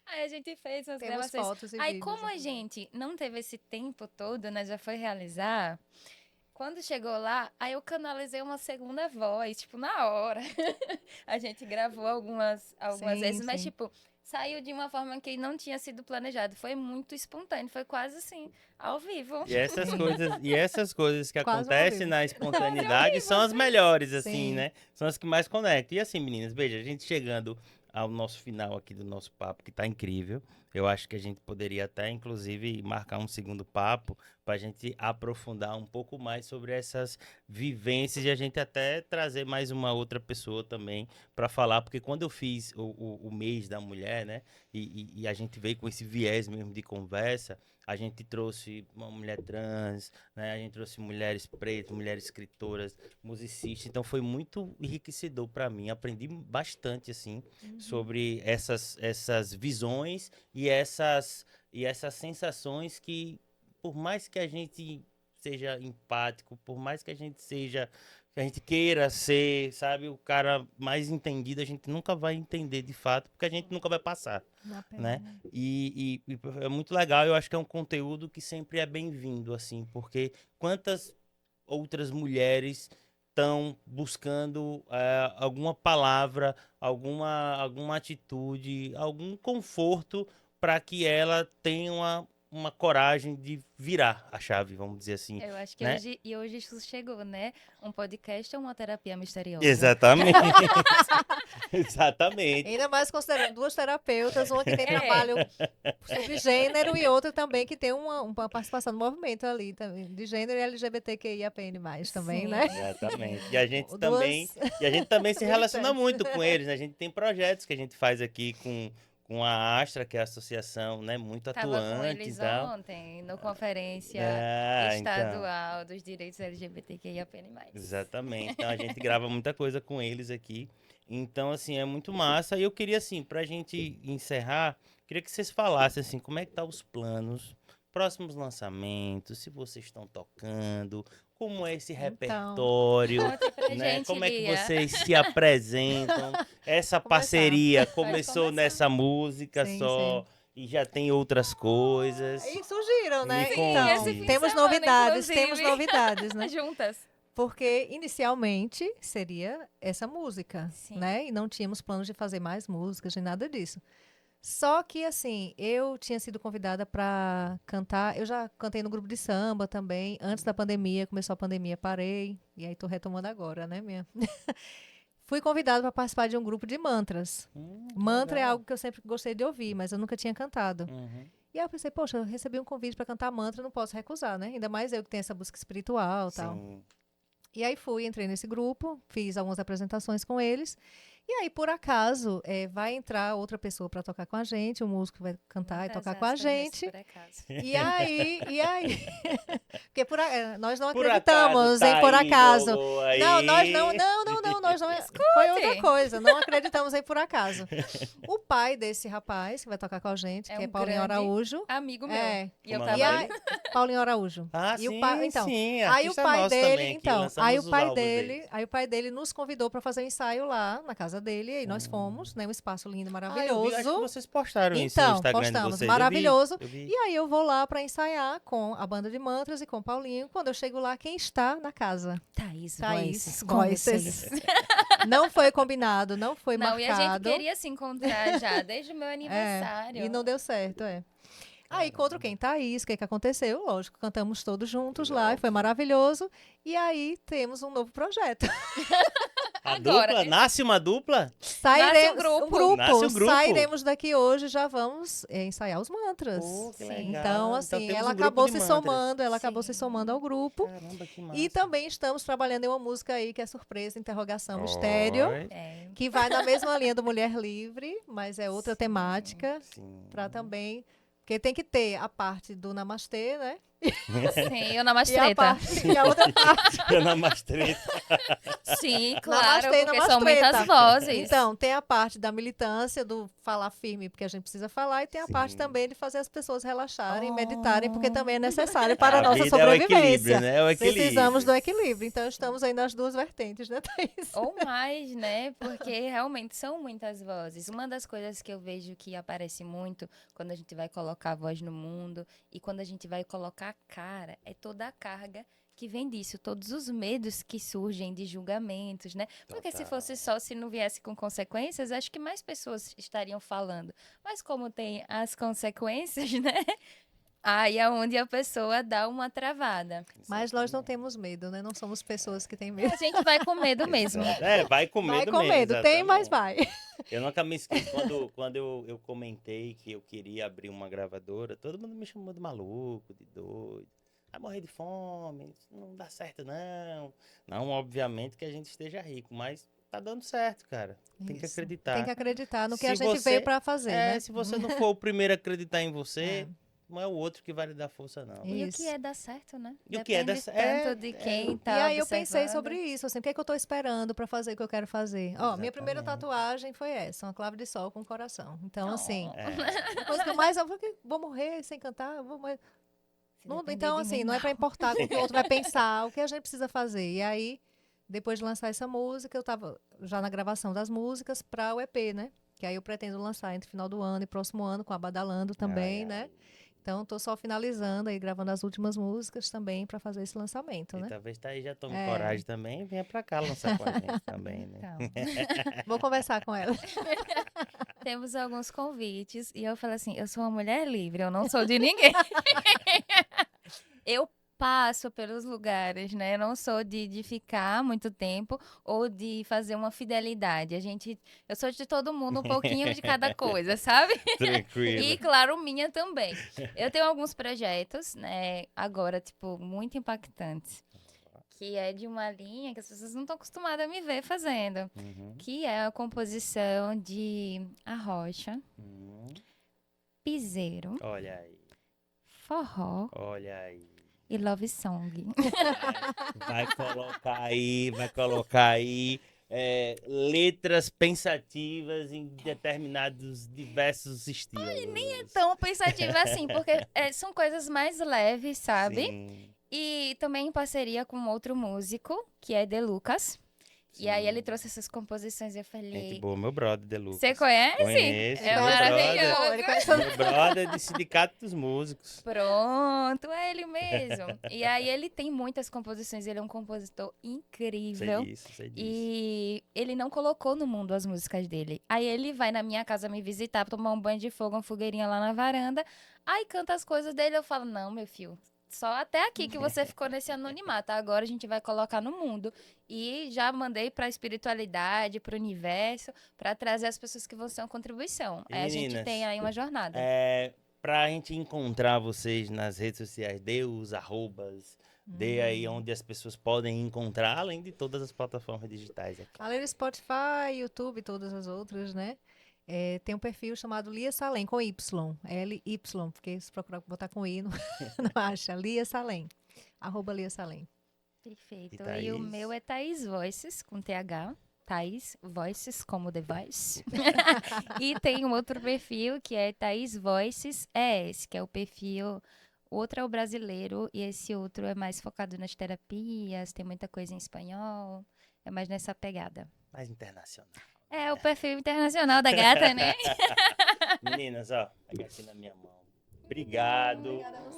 [SPEAKER 3] Aí a gente fez as
[SPEAKER 2] Temos
[SPEAKER 3] gravações.
[SPEAKER 2] fotos e
[SPEAKER 3] Aí
[SPEAKER 2] vídeos.
[SPEAKER 3] como a gente não teve esse tempo todo, né? Já foi realizar. Quando chegou lá, aí eu canalizei uma segunda voz, tipo, na hora. A gente gravou algumas
[SPEAKER 2] Sim,
[SPEAKER 3] vezes, mas,
[SPEAKER 2] sim.
[SPEAKER 3] tipo, saiu de uma forma que não tinha sido planejado. Foi muito espontâneo, foi quase assim, ao vivo.
[SPEAKER 1] E essas coisas que
[SPEAKER 2] Quase um ao
[SPEAKER 1] acontecem
[SPEAKER 2] vivo.
[SPEAKER 1] na espontaneidade são as melhores, assim,
[SPEAKER 2] Sim.
[SPEAKER 1] né? São as que mais conectam. E assim, meninas, veja, a gente chegando ao nosso final aqui do nosso papo, que tá incrível. Eu acho que a gente poderia até, inclusive, marcar um segundo papo para a gente aprofundar um pouco mais sobre essas vivências e a gente até trazer mais uma outra pessoa também para falar, porque quando eu fiz o mês da mulher, né, e a gente veio com esse viés mesmo de conversa, a gente trouxe uma mulher trans, né, a gente trouxe mulheres pretas, mulheres escritoras, musicistas, então foi muito enriquecedor para mim, aprendi bastante, assim, sobre essas visões e essas sensações que, por mais que a gente seja empático, por mais que a gente queira ser, sabe, o cara mais entendido, a gente nunca vai entender de fato, porque a gente nunca vai passar,
[SPEAKER 2] Na
[SPEAKER 1] né?
[SPEAKER 2] pele.
[SPEAKER 1] E é muito legal, eu acho que é um conteúdo que sempre é bem-vindo, assim, porque quantas outras mulheres estão buscando alguma palavra, alguma atitude, algum conforto para que ela tenha uma coragem de virar a chave, vamos dizer assim,
[SPEAKER 3] Eu acho que
[SPEAKER 1] né?
[SPEAKER 3] hoje isso chegou, né? Um podcast ou uma terapia misteriosa?
[SPEAKER 1] Exatamente. Exatamente.
[SPEAKER 2] Ainda mais considerando duas terapeutas, uma que tem
[SPEAKER 3] É.
[SPEAKER 2] trabalho sobre gênero e outra também que tem uma participação no movimento ali também, de gênero e LGBTQIAPN+, também,
[SPEAKER 3] Sim.
[SPEAKER 2] né?
[SPEAKER 1] Exatamente. E a gente
[SPEAKER 2] Duas
[SPEAKER 1] também se relaciona
[SPEAKER 2] militantes.
[SPEAKER 1] muito com eles, né? A gente tem projetos que a gente faz aqui com a Astra, que é a associação, né, muito
[SPEAKER 3] Tava com
[SPEAKER 1] atuante e
[SPEAKER 3] eles
[SPEAKER 1] tal.
[SPEAKER 3] ontem, na conferência
[SPEAKER 1] Então,
[SPEAKER 3] estadual dos direitos LGBTQIAPN+.
[SPEAKER 1] exatamente. Então a gente grava muita coisa com eles aqui. Então, assim, é muito massa. E eu queria, assim, pra gente encerrar, queria que vocês falassem, assim, como é que tá os planos, próximos lançamentos, se vocês estão tocando, como é esse repertório,
[SPEAKER 3] Conte pra
[SPEAKER 1] né?
[SPEAKER 3] gente,
[SPEAKER 1] Como é que
[SPEAKER 3] Lia.
[SPEAKER 1] vocês se apresentam? Essa
[SPEAKER 2] Começar.
[SPEAKER 1] parceria
[SPEAKER 3] Pode
[SPEAKER 1] começou
[SPEAKER 3] começar.
[SPEAKER 1] nessa música
[SPEAKER 2] Sim,
[SPEAKER 1] só e já tem outras coisas.
[SPEAKER 2] E surgiram, né?
[SPEAKER 1] Me
[SPEAKER 2] Então,
[SPEAKER 1] conte. Esse fim de
[SPEAKER 2] temos
[SPEAKER 3] semana,
[SPEAKER 2] novidades,
[SPEAKER 3] inclusive.
[SPEAKER 2] né?
[SPEAKER 3] Juntas.
[SPEAKER 2] Porque inicialmente seria essa música,
[SPEAKER 3] Sim.
[SPEAKER 2] né? E não tínhamos planos de fazer mais músicas, nem nada disso. Só que, assim, eu tinha sido convidada para cantar. Eu já cantei no grupo de samba também. Antes da pandemia, começou a pandemia, parei. E aí tô retomando agora, né, minha? Fui convidada para participar de um grupo de mantras.
[SPEAKER 1] Que
[SPEAKER 2] Mantra é
[SPEAKER 1] legal.
[SPEAKER 2] algo que eu sempre gostei de ouvir, mas eu nunca tinha cantado.
[SPEAKER 1] Uhum.
[SPEAKER 2] E aí eu pensei, poxa, eu recebi um convite para cantar mantra, não posso recusar, né? Ainda mais eu que tenho essa busca espiritual e tal.
[SPEAKER 1] Sim.
[SPEAKER 2] E aí entrei nesse grupo, fiz algumas apresentações com eles. E aí, por acaso, vai entrar outra pessoa para tocar com a gente, o músico vai cantar e tocar com a gente.
[SPEAKER 3] Por acaso.
[SPEAKER 2] E aí, porque nós não
[SPEAKER 1] Por
[SPEAKER 2] acreditamos
[SPEAKER 1] acaso,
[SPEAKER 2] em por
[SPEAKER 1] tá aí,
[SPEAKER 2] acaso.
[SPEAKER 1] rolou aí.
[SPEAKER 2] Não, nós não, nós não. Foi outra coisa, não acreditamos em por acaso. O pai desse rapaz que vai tocar com a gente,
[SPEAKER 3] É
[SPEAKER 2] que é
[SPEAKER 3] um
[SPEAKER 2] Paulinho
[SPEAKER 3] grande
[SPEAKER 2] Araújo.
[SPEAKER 3] Amigo meu.
[SPEAKER 2] É.
[SPEAKER 3] E eu
[SPEAKER 1] Como é o
[SPEAKER 3] tava
[SPEAKER 1] nome
[SPEAKER 3] ali.
[SPEAKER 2] Paulinho Araújo.
[SPEAKER 1] Ah,
[SPEAKER 2] E
[SPEAKER 1] sim,
[SPEAKER 2] o pai, então,
[SPEAKER 1] sim.
[SPEAKER 2] aí o
[SPEAKER 1] Artista
[SPEAKER 2] pai
[SPEAKER 1] nosso
[SPEAKER 2] dele,
[SPEAKER 1] também aqui,
[SPEAKER 2] então,
[SPEAKER 1] lançamos
[SPEAKER 2] aí o
[SPEAKER 1] os
[SPEAKER 2] pai
[SPEAKER 1] álbuns deles.
[SPEAKER 2] aí o pai dele nos convidou para fazer um ensaio lá na casa dele, e aí nós fomos, né, um espaço lindo,
[SPEAKER 1] Ah, eu
[SPEAKER 2] maravilhoso.
[SPEAKER 1] vi, acho que vocês postaram isso no
[SPEAKER 2] Então,
[SPEAKER 1] Instagram
[SPEAKER 2] postamos,
[SPEAKER 1] de vocês.
[SPEAKER 2] maravilhoso.
[SPEAKER 1] Eu vi.
[SPEAKER 2] E aí eu vou lá para ensaiar com a banda de mantras e com o Paulinho. Quando eu chego lá, quem está na casa?
[SPEAKER 3] Thaís
[SPEAKER 2] Thaís
[SPEAKER 3] Voices.
[SPEAKER 2] Voices. Não foi combinado, não foi
[SPEAKER 3] Não, e a gente
[SPEAKER 2] marcado.
[SPEAKER 3] queria se encontrar já desde o meu
[SPEAKER 2] É,
[SPEAKER 3] aniversário.
[SPEAKER 2] e não deu certo, Aí encontro quem? Thaís, o que aconteceu? Lógico, cantamos todos juntos lá, e foi maravilhoso. E aí temos um novo projeto.
[SPEAKER 1] A
[SPEAKER 3] Agora,
[SPEAKER 1] dupla? Nasce uma dupla?
[SPEAKER 3] Nasce um grupo.
[SPEAKER 1] Nasce um grupo.
[SPEAKER 2] Sairemos daqui hoje, já vamos ensaiar os mantras.
[SPEAKER 1] Pô, que
[SPEAKER 3] Sim.
[SPEAKER 1] legal.
[SPEAKER 2] Então, assim,
[SPEAKER 1] temos
[SPEAKER 2] ela
[SPEAKER 1] um grupo
[SPEAKER 2] acabou
[SPEAKER 1] de
[SPEAKER 2] se
[SPEAKER 1] mantras.
[SPEAKER 2] somando, ela acabou se
[SPEAKER 3] Sim.
[SPEAKER 2] somando ao grupo.
[SPEAKER 1] Caramba, que massa.
[SPEAKER 2] E também estamos trabalhando em uma música aí que é surpresa, interrogação, mistério,
[SPEAKER 1] Oi.
[SPEAKER 3] É.
[SPEAKER 2] que vai na mesma linha do Mulher Livre, mas é outra temática,
[SPEAKER 1] Sim.
[SPEAKER 2] para também, porque tem que ter a parte do Namastê, né?
[SPEAKER 3] Sim, eu na
[SPEAKER 2] E a
[SPEAKER 3] Mastreta.
[SPEAKER 2] parte, e a outra parte.
[SPEAKER 1] Ana Mastreta.
[SPEAKER 3] Sim, claro,
[SPEAKER 2] Namastê,
[SPEAKER 3] porque são
[SPEAKER 2] namastreta.
[SPEAKER 3] muitas vozes.
[SPEAKER 2] Então, tem a parte da militância, do falar firme, porque a gente precisa falar, e tem a parte
[SPEAKER 1] Sim.
[SPEAKER 2] também de fazer as pessoas relaxarem,
[SPEAKER 3] Oh.
[SPEAKER 2] meditarem, porque também é necessário para a nossa
[SPEAKER 1] vida é o equilíbrio,
[SPEAKER 2] sobrevivência.
[SPEAKER 1] né? É o equilíbrio.
[SPEAKER 2] Precisamos do equilíbrio. Então, estamos aí nas duas vertentes, né, Thaís?
[SPEAKER 3] Ou mais, né? Porque realmente são muitas vozes. Uma das coisas que eu vejo que aparece muito quando a gente vai colocar a voz no mundo e quando a gente vai colocar a cara é toda a carga que vem disso, todos os medos que surgem de julgamentos, né? Porque se
[SPEAKER 1] Total.
[SPEAKER 3] fosse só, se não viesse com consequências, acho que mais pessoas estariam falando. Mas como tem as consequências, né? Aí é onde a pessoa dá uma travada.
[SPEAKER 2] Mas nós não temos medo, né? Não somos pessoas que têm medo.
[SPEAKER 3] A gente vai com medo mesmo.
[SPEAKER 1] É, vai com medo
[SPEAKER 2] Vai com
[SPEAKER 1] mesmo,
[SPEAKER 2] medo. Tem, mas
[SPEAKER 1] exatamente.
[SPEAKER 2] vai.
[SPEAKER 1] Eu nunca me esqueço quando eu comentei que eu queria abrir uma gravadora, todo mundo me chamou de maluco, de doido. Vai morrer de fome, isso não dá certo não. Não, obviamente que a gente esteja rico, mas tá dando certo, cara. Tem que
[SPEAKER 2] Isso.
[SPEAKER 1] acreditar.
[SPEAKER 2] Tem que acreditar no que
[SPEAKER 1] Se
[SPEAKER 2] a gente
[SPEAKER 1] você-
[SPEAKER 2] veio para fazer, né?
[SPEAKER 1] Se você não for o primeiro a acreditar em você,
[SPEAKER 2] É.
[SPEAKER 1] não é o outro que vai lhe dar força, não.
[SPEAKER 3] E o
[SPEAKER 2] Isso.
[SPEAKER 3] que é dar certo, né?
[SPEAKER 1] E o que é dar
[SPEAKER 3] Depende
[SPEAKER 1] certo?
[SPEAKER 3] tanto de quem tá
[SPEAKER 2] E aí eu pensei
[SPEAKER 3] observando.
[SPEAKER 2] sobre isso, assim, o que é que eu tô esperando para fazer o que eu quero fazer? Ó, minha primeira
[SPEAKER 1] Exatamente.
[SPEAKER 2] tatuagem foi essa, uma clave de sol com coração. Então, assim,
[SPEAKER 1] É.
[SPEAKER 2] a coisa que eu mais eu vou morrer sem cantar, vou morrer.
[SPEAKER 3] Se
[SPEAKER 2] Não,
[SPEAKER 3] depender
[SPEAKER 2] então,
[SPEAKER 3] de
[SPEAKER 2] assim,
[SPEAKER 3] mim,
[SPEAKER 2] não é para importar o que o outro vai pensar, o que a gente precisa fazer. E aí, depois de lançar essa música, eu tava já na gravação das músicas para o EP, né? Que aí eu pretendo lançar entre final do ano e próximo ano, com a Badalando também,
[SPEAKER 1] Ai,
[SPEAKER 2] né?
[SPEAKER 1] ai.
[SPEAKER 2] Então, tô só finalizando aí, gravando as últimas músicas também para fazer esse lançamento,
[SPEAKER 1] E
[SPEAKER 2] né?
[SPEAKER 1] talvez tá aí já tome
[SPEAKER 2] É.
[SPEAKER 1] coragem também e venha pra cá lançar com a gente também, né?
[SPEAKER 3] Então,
[SPEAKER 2] Vou conversar com ela.
[SPEAKER 3] temos alguns convites e eu falo assim, eu sou uma mulher livre, eu não sou de ninguém. Eu passo pelos lugares, né? Eu não sou de ficar muito tempo ou de fazer uma fidelidade. Eu sou de todo mundo um pouquinho de cada coisa, sabe?
[SPEAKER 1] Tranquilo.
[SPEAKER 3] E, claro, minha também. Eu tenho alguns projetos, né, agora, tipo, muito impactantes. Que é de uma linha que as pessoas não estão acostumadas a me ver fazendo.
[SPEAKER 1] Uhum,
[SPEAKER 3] Que é a composição de arrocha,
[SPEAKER 1] uhum.
[SPEAKER 3] piseiro,
[SPEAKER 1] Olha aí,
[SPEAKER 3] forró
[SPEAKER 1] olha aí.
[SPEAKER 3] e love song.
[SPEAKER 1] Vai colocar aí letras pensativas em determinados diversos estilos.
[SPEAKER 3] Tão pensativa assim, porque são coisas mais leves, sabe?
[SPEAKER 1] Sim,
[SPEAKER 3] E também em parceria com outro músico, que é De Lucas. E aí
[SPEAKER 1] sim.
[SPEAKER 3] ele trouxe essas composições e eu
[SPEAKER 1] Gente
[SPEAKER 3] falei...
[SPEAKER 1] boa, meu brother, De Lucas.
[SPEAKER 3] Você conhece?
[SPEAKER 1] Conheço,
[SPEAKER 3] É
[SPEAKER 1] meu
[SPEAKER 3] maravilhoso.
[SPEAKER 1] brother.
[SPEAKER 2] Ele conhece
[SPEAKER 1] Meu brother de Sindicato dos Músicos.
[SPEAKER 3] Pronto, é ele mesmo. E aí ele tem muitas composições, ele é um compositor incrível.
[SPEAKER 1] Sei disso, sei disso.
[SPEAKER 3] E ele não colocou no mundo as músicas dele. Aí ele vai na minha casa me visitar, tomar um banho de fogo, uma fogueirinha lá na varanda. Aí canta as coisas dele, eu falo, não, meu filho, só até aqui que você ficou nesse anonimato. Agora a gente vai colocar no mundo. E já mandei pra espiritualidade, pro universo, pra trazer as pessoas que vão ser uma contribuição.
[SPEAKER 1] E
[SPEAKER 3] Aí a gente
[SPEAKER 1] meninas,
[SPEAKER 3] tem aí uma jornada.
[SPEAKER 1] pra gente encontrar vocês nas redes sociais, dê os arrobas, dê aí onde as pessoas podem encontrar, além de todas as plataformas digitais aqui.
[SPEAKER 2] Além do Spotify, YouTube e todas as outras, né? Tem um perfil chamado Lia Salem, com Y. L-Y, porque se procurar botar com I, não, não acha. Lia Salem. @Lia Salem.
[SPEAKER 3] Perfeito.
[SPEAKER 1] E
[SPEAKER 3] E o
[SPEAKER 1] Thaís?
[SPEAKER 3] meu é Thaís Voices, com TH. Thaís Voices, como The Voice. E tem um outro perfil que é Thaís Voices ES, que é o perfil. O outro é o brasileiro e esse outro é mais focado nas terapias, tem muita coisa em espanhol. É mais nessa pegada.
[SPEAKER 1] Mais internacional.
[SPEAKER 3] É o perfil internacional da gata, né?
[SPEAKER 1] Meninas, ó, aqui na minha mão. Obrigado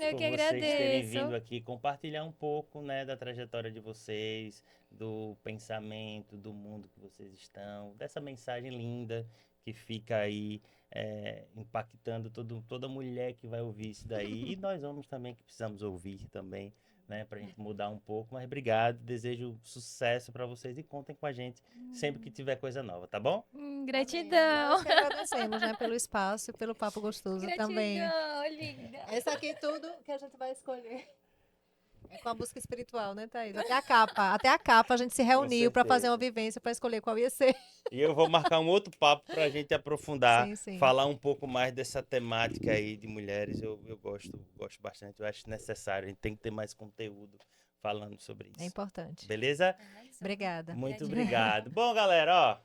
[SPEAKER 3] Eu
[SPEAKER 1] por
[SPEAKER 3] que
[SPEAKER 1] vocês terem
[SPEAKER 3] agradeço.
[SPEAKER 1] vindo aqui compartilhar um pouco, né, da trajetória de vocês, do pensamento, do mundo que vocês estão, dessa mensagem linda que fica aí impactando toda mulher que vai ouvir isso daí. E nós homens também que precisamos ouvir também, né, pra gente mudar um pouco. Mas obrigado, desejo sucesso pra vocês e contem com a gente sempre que tiver coisa nova, tá bom?
[SPEAKER 3] Gratidão.
[SPEAKER 2] Nós que agradecemos, né, pelo espaço e pelo papo gostoso também.
[SPEAKER 3] Gratidão, linda.
[SPEAKER 2] Essa aqui tudo que a gente vai escolher. É com a busca espiritual, né, Thaís? Até a capa a gente se reuniu para fazer uma
[SPEAKER 1] certeza.
[SPEAKER 2] vivência para escolher qual ia ser.
[SPEAKER 1] E eu vou marcar um outro papo pra gente aprofundar,
[SPEAKER 2] Sim, sim.
[SPEAKER 1] falar um pouco mais dessa temática aí de mulheres. Eu gosto bastante, eu acho necessário. A gente tem que ter mais conteúdo falando sobre
[SPEAKER 2] É
[SPEAKER 1] isso.
[SPEAKER 2] importante.
[SPEAKER 1] Beleza?
[SPEAKER 2] Obrigada.
[SPEAKER 1] Muito obrigado. Bom, galera, ó,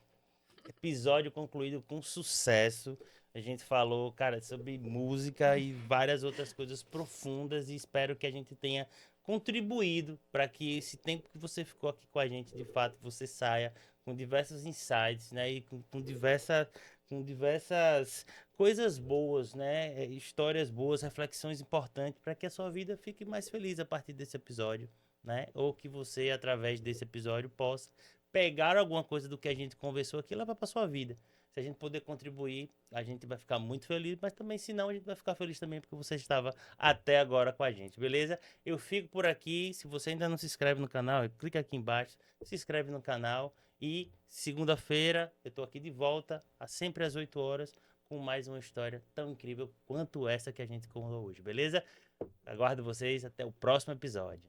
[SPEAKER 1] episódio concluído com sucesso. A gente falou, cara, sobre música e várias outras coisas profundas e espero que a gente tenha contribuído para que esse tempo que você ficou aqui com a gente, de fato, você saia com diversos insights, né? E com diversas coisas boas, né? Histórias boas, reflexões importantes para que a sua vida fique mais feliz a partir desse episódio, né? Ou que você, através desse episódio, possa pegar alguma coisa do que a gente conversou aqui e levar para sua vida. Se a gente puder contribuir, a gente vai ficar muito feliz, mas também, se não, a gente vai ficar feliz também porque você estava até agora com a gente, beleza? Eu fico por aqui. Se você ainda não se inscreve no canal, clica aqui embaixo, se inscreve no canal. E segunda-feira eu tô aqui de volta, sempre às 8 horas, com mais uma história tão incrível quanto essa que a gente contou hoje, beleza? Aguardo vocês até o próximo episódio.